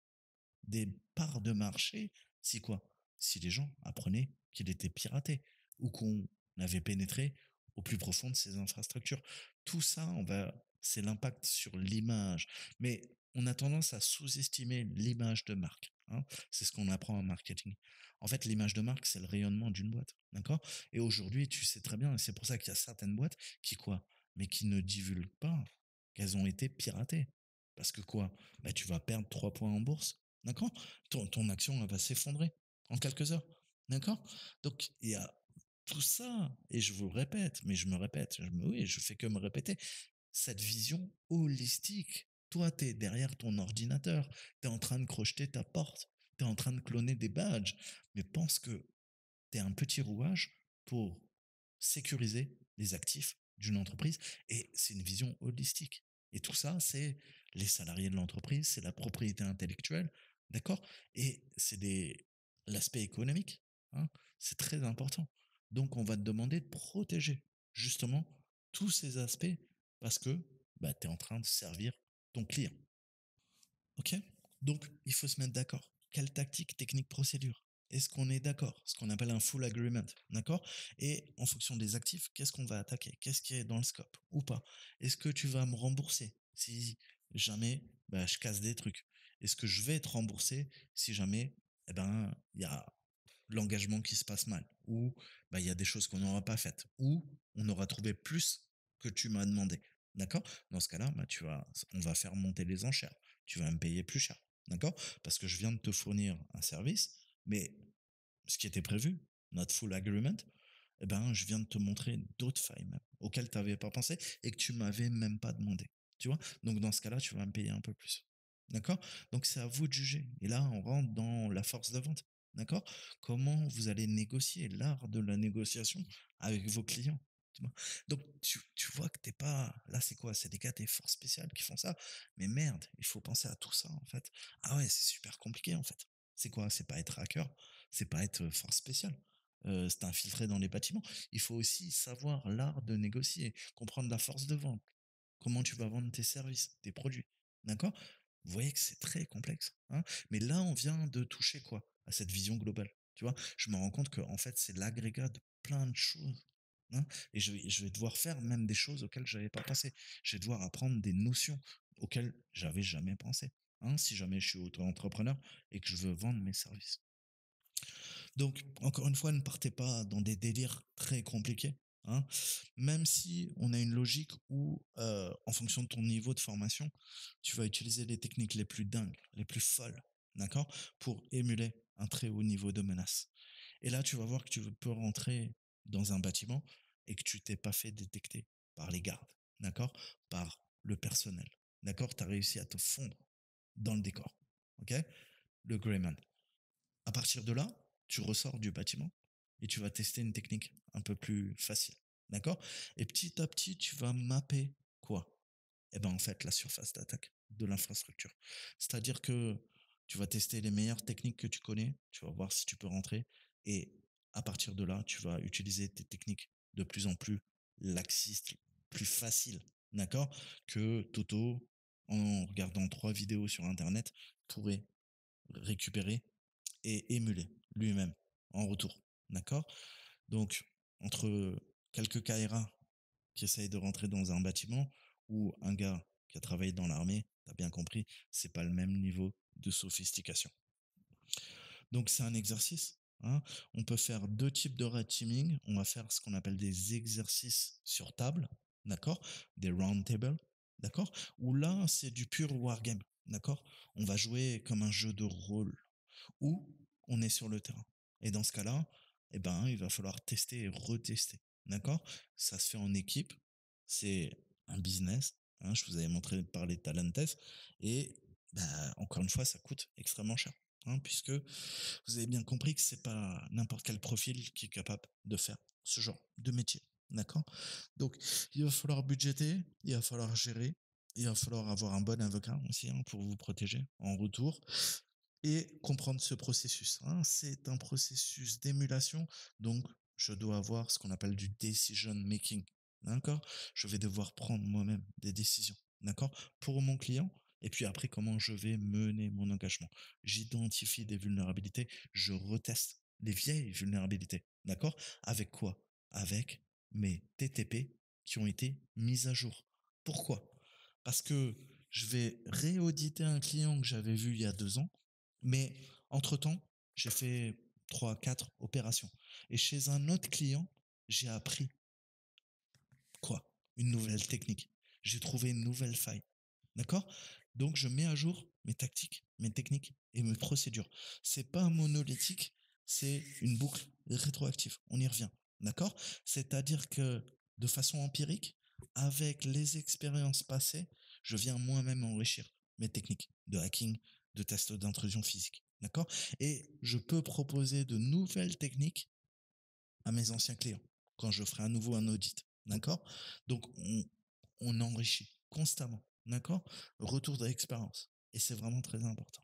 des parts de marché si quoi? Si les gens apprenaient qu'il était piraté ou qu'on avait pénétré au plus profond de ses infrastructures. Tout ça, c'est l'impact sur l'image. Mais on a tendance à sous-estimer l'image de marque. Hein. C'est ce qu'on apprend en marketing. En fait, l'image de marque, c'est le rayonnement d'une boîte. D'accord? Et aujourd'hui, tu sais très bien, et c'est pour ça qu'il y a certaines boîtes qui quoi? Mais qui ne divulguent pas qu'elles ont été piratées. Parce que quoi? Tu vas perdre 3 points en bourse. D'accord? Ton action elle va s'effondrer en quelques heures. D'accord? Donc, il y a tout ça, et je vous le répète, mais je me répète, oui, je fais que me répéter, cette vision holistique. Toi, tu es derrière ton ordinateur, tu es en train de crocheter ta porte, tu es en train de cloner des badges, mais pense que tu es un petit rouage pour sécuriser les actifs d'une entreprise, et c'est une vision holistique. Et tout ça, c'est les salariés de l'entreprise, c'est la propriété intellectuelle, d'accord? Et c'est l'aspect économique, hein, c'est très important. Donc, on va te demander de protéger justement tous ces aspects parce que bah, tu es en train de servir ton client. Ok? Donc, il faut se mettre d'accord. Quelle tactique, technique, procédure? Est-ce qu'on est d'accord? Ce qu'on appelle un full agreement. D'accord? Et en fonction des actifs, qu'est-ce qu'on va attaquer? Qu'est-ce qui est dans le scope ou pas? Est-ce que tu vas me rembourser si jamais bah, je casse des trucs? Est-ce que je vais être remboursé si jamais eh ben, il y a l'engagement qui se passe mal ou bah, il y a des choses qu'on n'aura pas faites ou on aura trouvé plus que tu m'as demandé. D'accord? Dans ce cas-là, bah, on va faire monter les enchères. Tu vas me payer plus cher. D'accord? Parce que je viens de te fournir un service, mais ce qui était prévu, notre full agreement, eh ben, je viens de te montrer d'autres failles même, auxquelles tu n'avais pas pensé et que tu m'avais même pas demandé. Tu vois? Donc, dans ce cas-là, tu vas me payer un peu plus. D'accord? Donc, c'est à vous de juger. Et là, on rentre dans la force de vente. D'accord? Comment vous allez négocier, l'art de la négociation avec vos clients. Tu vois. Donc, tu vois que t'es pas. Là, c'est quoi? C'est des cas des forces spéciales qui font ça. Mais merde, il faut penser à tout ça, en fait. Ah ouais, c'est super compliqué, en fait. C'est quoi? C'est pas être hacker, c'est pas être force spéciale. C'est infiltré dans les bâtiments. Il faut aussi savoir l'art de négocier, comprendre la force de vente, comment tu vas vendre tes services, tes produits. D'accord? Vous voyez que c'est très complexe. Hein. Mais là, on vient de toucher quoi? À cette vision globale. Tu vois, je me rends compte que en fait, c'est l'agrégat de plein de choses. Hein. Et je vais devoir faire même des choses auxquelles je n'avais pas pensé. Je vais devoir apprendre des notions auxquelles j'avais jamais pensé. Hein, si jamais je suis auto-entrepreneur et que je veux vendre mes services. Donc, encore une fois, ne partez pas dans des délires très compliqués. Hein. Même si on a une logique où, en fonction de ton niveau de formation, tu vas utiliser les techniques les plus dingues, les plus folles, d'accord, pour émuler un très haut niveau de menace. Et là, tu vas voir que tu peux rentrer dans un bâtiment et que tu t'es pas fait détecter par les gardes, d'accord, par le personnel, d'accord, tu as réussi à te fondre dans le décor, ok, le Greyman. À partir de là, tu ressors du bâtiment et tu vas tester une technique un peu plus facile. D'accord? Et petit à petit, tu vas mapper quoi? Eh ben, en fait, la surface d'attaque de l'infrastructure. C'est-à-dire que tu vas tester les meilleures techniques que tu connais, tu vas voir si tu peux rentrer et à partir de là, tu vas utiliser tes techniques de plus en plus laxistes, plus faciles, d'accord? Que Toto, en regardant 3 vidéos sur Internet, pourrait récupérer et émuler lui-même en retour. D'accord? Donc, entre quelques KRA qui essayent de rentrer dans un bâtiment ou un gars qui a travaillé dans l'armée, t'as bien compris, c'est pas le même niveau de sophistication. Donc, c'est un exercice. Hein. On peut faire 2 types de red teaming. On va faire ce qu'on appelle des exercices sur table, d'accord? Des round tables, d'accord? Où là, c'est du pur wargame, d'accord? On va jouer comme un jeu de rôle où on est sur le terrain. Et dans ce cas-là, eh ben, il va falloir tester et retester. D'accord? Ça se fait en équipe. C'est un business. Hein, je vous avais montré parler de Talentes. Et bah, encore une fois, ça coûte extrêmement cher. Hein, puisque vous avez bien compris que c'est pas n'importe quel profil qui est capable de faire ce genre de métier. D'accord? Donc, il va falloir budgéter, il va falloir gérer, il va falloir avoir un bon avocat aussi hein, pour vous protéger en retour et comprendre ce processus. Hein. C'est un processus d'émulation, donc je dois avoir ce qu'on appelle du decision making. D'accord? Je vais devoir prendre moi-même des décisions. D'accord? Pour mon client. Et puis après, comment je vais mener mon engagement. J'identifie des vulnérabilités, je reteste les vieilles vulnérabilités. D'accord? Avec quoi? Avec mes TTP qui ont été mises à jour. Pourquoi? Parce que je vais réauditer un client que j'avais vu il y a 2 ans mais entre-temps, j'ai fait 3, 4 opérations. Et chez un autre client, j'ai appris quoi? Une nouvelle technique. J'ai trouvé une nouvelle faille. D'accord? Donc, je mets à jour mes tactiques, mes techniques et mes procédures. C'est pas monolithique, c'est une boucle rétroactive. On y revient. D'accord? C'est-à-dire que de façon empirique, avec les expériences passées, je viens moi-même enrichir mes techniques de hacking, de tests d'intrusion physique. D'accord? Et je peux proposer de nouvelles techniques à mes anciens clients quand je ferai à nouveau un audit. D'accord? Donc, on enrichit constamment. d'accord? Retour d'expérience. Et c'est vraiment très important.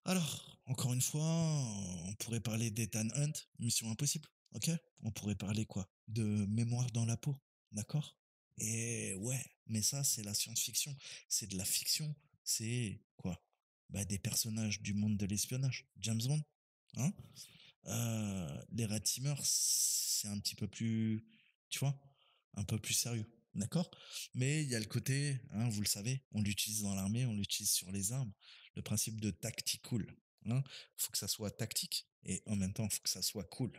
Alors, encore une fois, on pourrait parler d'Ethan Hunt, Mission Impossible, ok? On pourrait parler quoi? De Mémoire dans la peau, d'accord? Et ouais, mais ça, c'est la science-fiction. C'est de la fiction. C'est quoi? Bah, des personnages du monde de l'espionnage. James Bond, hein? Les Red Teamers, c'est un petit peu plus, tu vois, un peu plus sérieux, d'accord? Mais il y a le côté, hein, vous le savez, on l'utilise dans l'armée, on l'utilise sur les armes, le principe de tactical. Hein, faut que ça soit tactique et en même temps, faut que ça soit cool.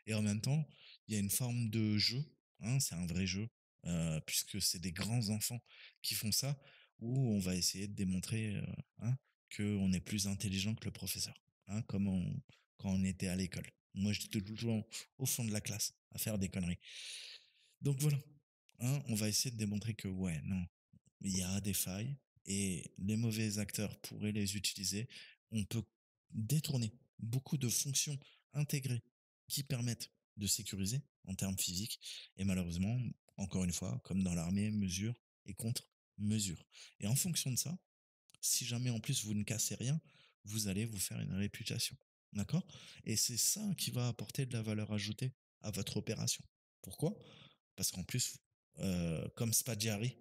Et en même temps, il y a une forme de jeu, hein, c'est un vrai jeu, puisque c'est des grands enfants qui font ça, où on va essayer de démontrer hein, qu'on est plus intelligent que le professeur, hein, quand on était à l'école. Moi, j'étais toujours au fond de la classe à faire des conneries. Donc voilà, hein, on va essayer de démontrer que ouais, non, il y a des failles et les mauvais acteurs pourraient les utiliser. On peut détourner beaucoup de fonctions intégrées qui permettent de sécuriser en termes physiques. Et malheureusement, encore une fois, comme dans l'armée, mesure et contre-mesure. Et en fonction de ça, si jamais en plus vous ne cassez rien, vous allez vous faire une réputation. D'accord? Et c'est ça qui va apporter de la valeur ajoutée à votre opération. Pourquoi? Parce qu'en plus, comme Spaggiari,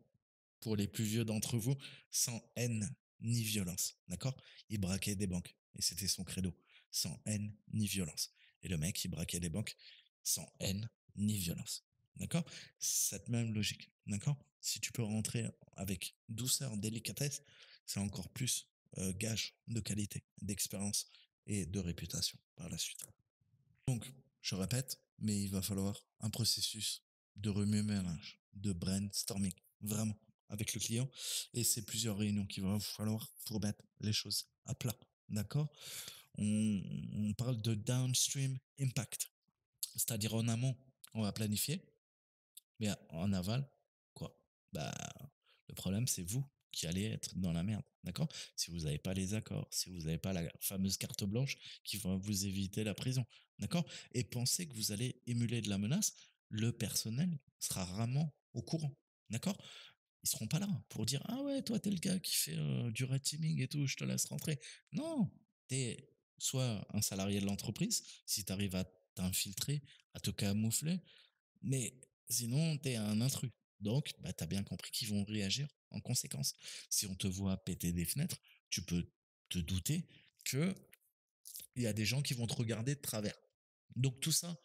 pour les plus vieux d'entre vous, sans haine ni violence. D'accord? Il braquait des banques. Et c'était son credo. Sans haine ni violence. Et le mec, il braquait des banques sans haine ni violence. D'accord? Cette même logique. D'accord? Si tu peux rentrer avec douceur, délicatesse, c'est encore plus gage de qualité, d'expérience et de réputation par la suite. Donc, je répète, mais il va falloir un processus de remue-ménage, de brainstorming, vraiment, avec le client. Et c'est plusieurs réunions qu'il va vous falloir pour mettre les choses à plat. D'accord? On parle de downstream impact. C'est-à-dire en amont, on va planifier, mais en aval, quoi? Bah, le problème, c'est vous qui allez être dans la merde, d'accord? Si vous n'avez pas les accords, si vous n'avez pas la fameuse carte blanche qui va vous éviter la prison, d'accord? Et pensez que vous allez émuler de la menace, le personnel sera rarement au courant, d'accord? Ils seront pas là pour dire ah ouais, toi t'es le gars qui fait du red teaming et tout, je te laisse rentrer. Non, t'es soit un salarié de l'entreprise si tu arrives à t'infiltrer, à te camoufler, mais sinon, t'es un intrus. Donc, bah, t'as bien compris qu'ils vont réagir en conséquence. Si on te voit péter des fenêtres, tu peux te douter que il y a des gens qui vont te regarder de travers. Donc tout ça,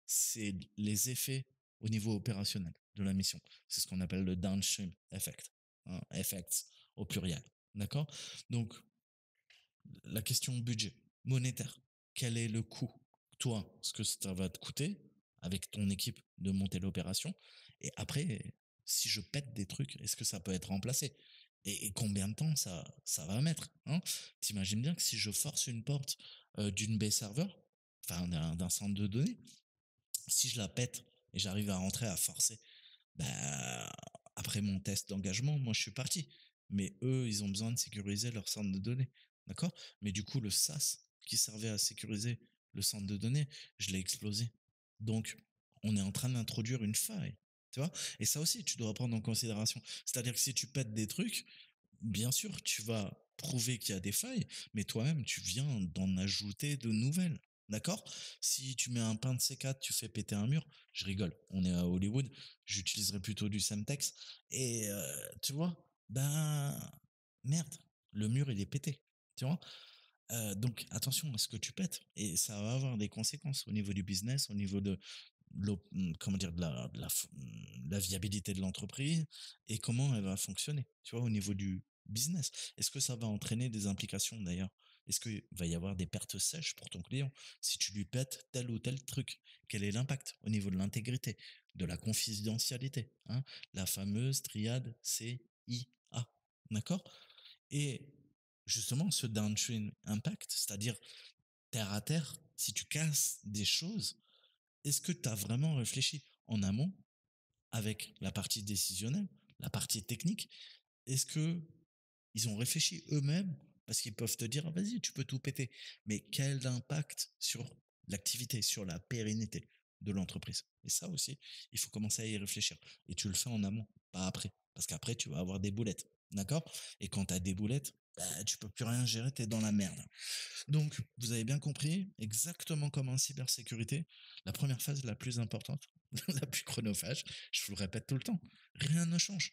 c'est les effets au niveau opérationnel de la mission. C'est ce qu'on appelle le downstream effect. Hein, effects au pluriel. D'accord? Donc, la question budget, monétaire. Quel est le coût? Toi, ce que ça va te coûter avec ton équipe de monter l'opération. Et après, si je pète des trucs, est-ce que ça peut être remplacé? Et combien de temps ça va mettre, hein? T'imagines bien que si je force une porte d'une baie serveur, enfin d'un centre de données, si je la pète et j'arrive à rentrer à forcer, bah, après mon test d'engagement, moi je suis parti. Mais eux, ils ont besoin de sécuriser leur centre de données. D'accord? Mais du coup, le SAS qui servait à sécuriser le centre de données, je l'ai explosé. Donc, on est en train d'introduire une faille. Tu vois? Et ça aussi, tu dois prendre en considération. C'est-à-dire que si tu pètes des trucs, bien sûr, tu vas prouver qu'il y a des failles, mais toi-même, tu viens d'en ajouter de nouvelles. D'accord? Si tu mets un pain de C4, tu fais péter un mur, je rigole, on est à Hollywood, j'utiliserai plutôt du Semtex. Et tu vois, ben merde, le mur il est pété. Tu vois? Donc attention à ce que tu pètes. Et ça va avoir des conséquences au niveau du business, au niveau de comment dire, la viabilité de l'entreprise et comment elle va fonctionner, tu vois, au niveau du business. Est-ce que ça va entraîner des implications d'ailleurs? Est-ce qu'il va y avoir des pertes sèches pour ton client si tu lui pètes tel ou tel truc? Quel est l'impact au niveau de l'intégrité, de la confidentialité, hein? La fameuse triade CIA, d'accord? Et justement, ce downstream impact, c'est-à-dire terre à terre, si tu casses des choses, est-ce que tu as vraiment réfléchi en amont avec la partie décisionnelle, la partie technique? Est-ce que ils ont réfléchi eux-mêmes? Parce qu'ils peuvent te dire, ah, vas-y, tu peux tout péter. Mais quel impact sur l'activité, sur la pérennité de l'entreprise? Et ça aussi, il faut commencer à y réfléchir. Et tu le fais en amont, pas après. Parce qu'après, tu vas avoir des boulettes. D'accord? Et quand tu as des boulettes, bah, tu peux plus rien gérer, tu es dans la merde. Donc, vous avez bien compris exactement comme en cybersécurité, la première phase la plus importante, la plus chronophage, je vous le répète tout le temps, rien ne change.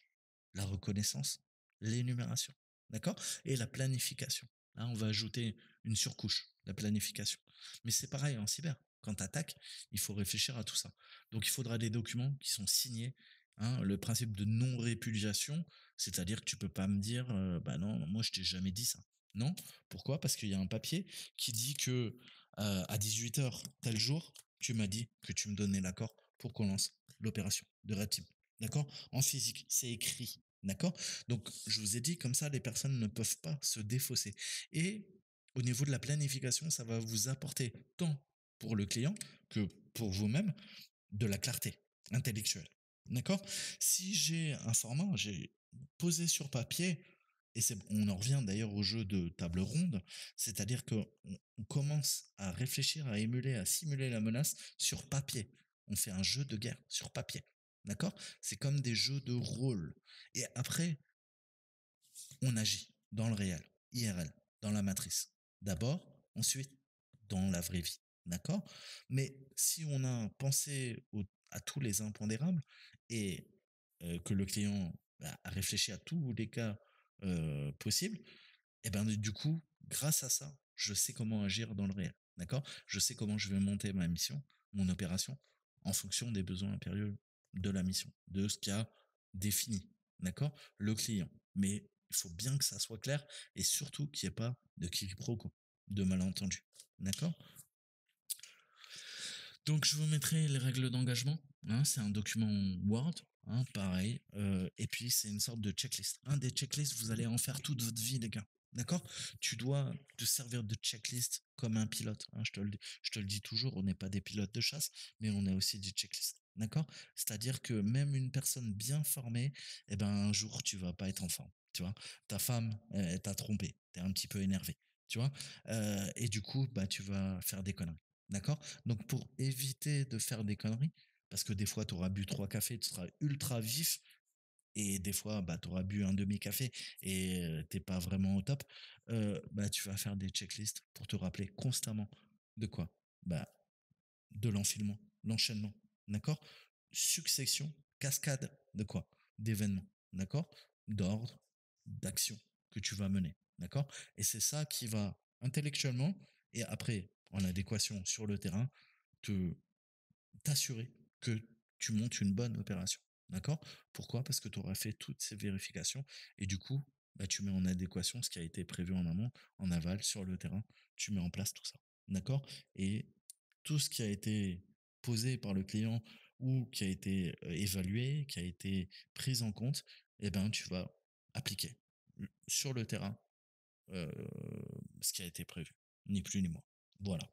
La reconnaissance, l'énumération, d'accord? Et la planification. Là, on va ajouter une surcouche, la planification. Mais c'est pareil en cyber. Quand tu attaques, il faut réfléchir à tout ça. Donc, il faudra des documents qui sont signés. Hein, le principe de non-répudiation, c'est-à-dire que tu peux pas me dire, bah non, moi je t'ai jamais dit ça. Non, pourquoi? Parce qu'il y a un papier qui dit que à 18 h tel jour, tu m'as dit que tu me donnais l'accord pour qu'on lance l'opération de Red Team. D'accord? En physique, c'est écrit. D'accord? Donc, je vous ai dit, comme ça, les personnes ne peuvent pas se défausser. Et au niveau de la planification, ça va vous apporter tant pour le client que pour vous-même de la clarté intellectuelle. D'accord? Si j'ai un format, j'ai posé sur papier, et on en revient d'ailleurs au jeu de table ronde, c'est-à-dire qu'on on commence à réfléchir, à émuler, à simuler la menace sur papier. On fait un jeu de guerre sur papier. D'accord? C'est comme des jeux de rôle. Et après, on agit dans le réel, IRL, dans la matrice. D'abord, ensuite, dans la vraie vie. D'accord? Mais si on a pensé à tous les impondérables et que le client a réfléchi à tous les cas possibles, et ben du coup, grâce à ça, je sais comment agir dans le réel. D'accord? Je sais comment je vais monter ma mission, mon opération, en fonction des besoins impérieux de la mission, de ce qu'a défini. D'accord? Le client. Mais il faut bien que ça soit clair et surtout qu'il n'y ait pas de quiproquo, de malentendu. D'accord? Donc, je vous mettrai les règles d'engagement. Hein, c'est un document Word, hein, pareil. Et puis, c'est une sorte de checklist. Un des checklists, vous allez en faire toute votre vie, les gars. D'accord? Tu dois te servir de checklist comme un pilote. Hein, je te le dis toujours, on n'est pas des pilotes de chasse, mais on est aussi des checklists. D'accord? C'est-à-dire que même une personne bien formée, eh ben, un jour, tu vas pas être en forme. Tu vois? Ta femme, elle t'a trompé. T'es un petit peu énervé. Tu vois? Et du coup, bah, tu vas faire des conneries. D'accord? Donc, pour éviter de faire des conneries, parce que des fois, tu auras bu 3 cafés, tu seras ultra vif, et des fois, bah, tu auras bu un demi-café et t'es pas vraiment au top, bah, tu vas faire des checklists pour te rappeler constamment de quoi? Bah, de l'enfilement, l'enchaînement, d'accord? Succession, cascade de quoi? D'événements, d'accord? D'ordre, d'action que tu vas mener, d'accord? Et c'est ça qui va intellectuellement et après en adéquation sur le terrain te t'assurer que tu montes une bonne opération, d'accord? Pourquoi? Parce que tu auras fait toutes ces vérifications et du coup, bah, tu mets en adéquation ce qui a été prévu en amont, en aval, sur le terrain, tu mets en place tout ça, d'accord? Et tout ce qui a été posé par le client ou qui a été évalué, qui a été pris en compte, eh ben, tu vas appliquer sur le terrain euh, ce qui a été prévu, ni plus ni moins. Voilà.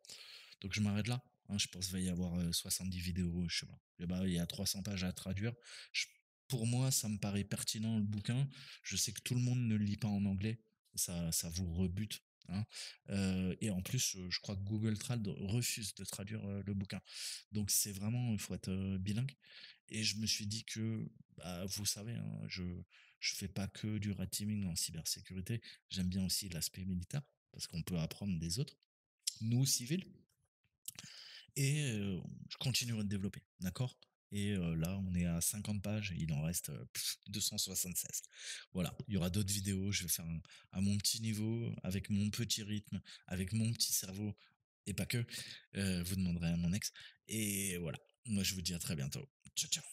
Donc je m'arrête là. Hein, je pense qu'il va y avoir 70 vidéos, je sais pas. Et bah, il y a 300 pages à traduire. Je- pour moi, ça me paraît pertinent le bouquin. Je sais que tout le monde ne le lit pas en anglais. Ça vous rebute. Hein. Et en plus, je crois que Google Trad refuse de traduire le bouquin. Donc c'est vraiment, il faut être bilingue. Et je me suis dit que, bah, vous savez, hein, je fais pas que du red teaming en cybersécurité. J'aime bien aussi l'aspect militaire parce qu'on peut apprendre des autres, nous civils, et je continuerai de développer, d'accord? Et là, on est à 50 pages, et il en reste 276. Voilà, il y aura d'autres vidéos, je vais faire à mon petit niveau, avec mon petit rythme, avec mon petit cerveau, et pas que. Vous demanderez à mon ex. Et voilà, moi je vous dis à très bientôt. Ciao, ciao.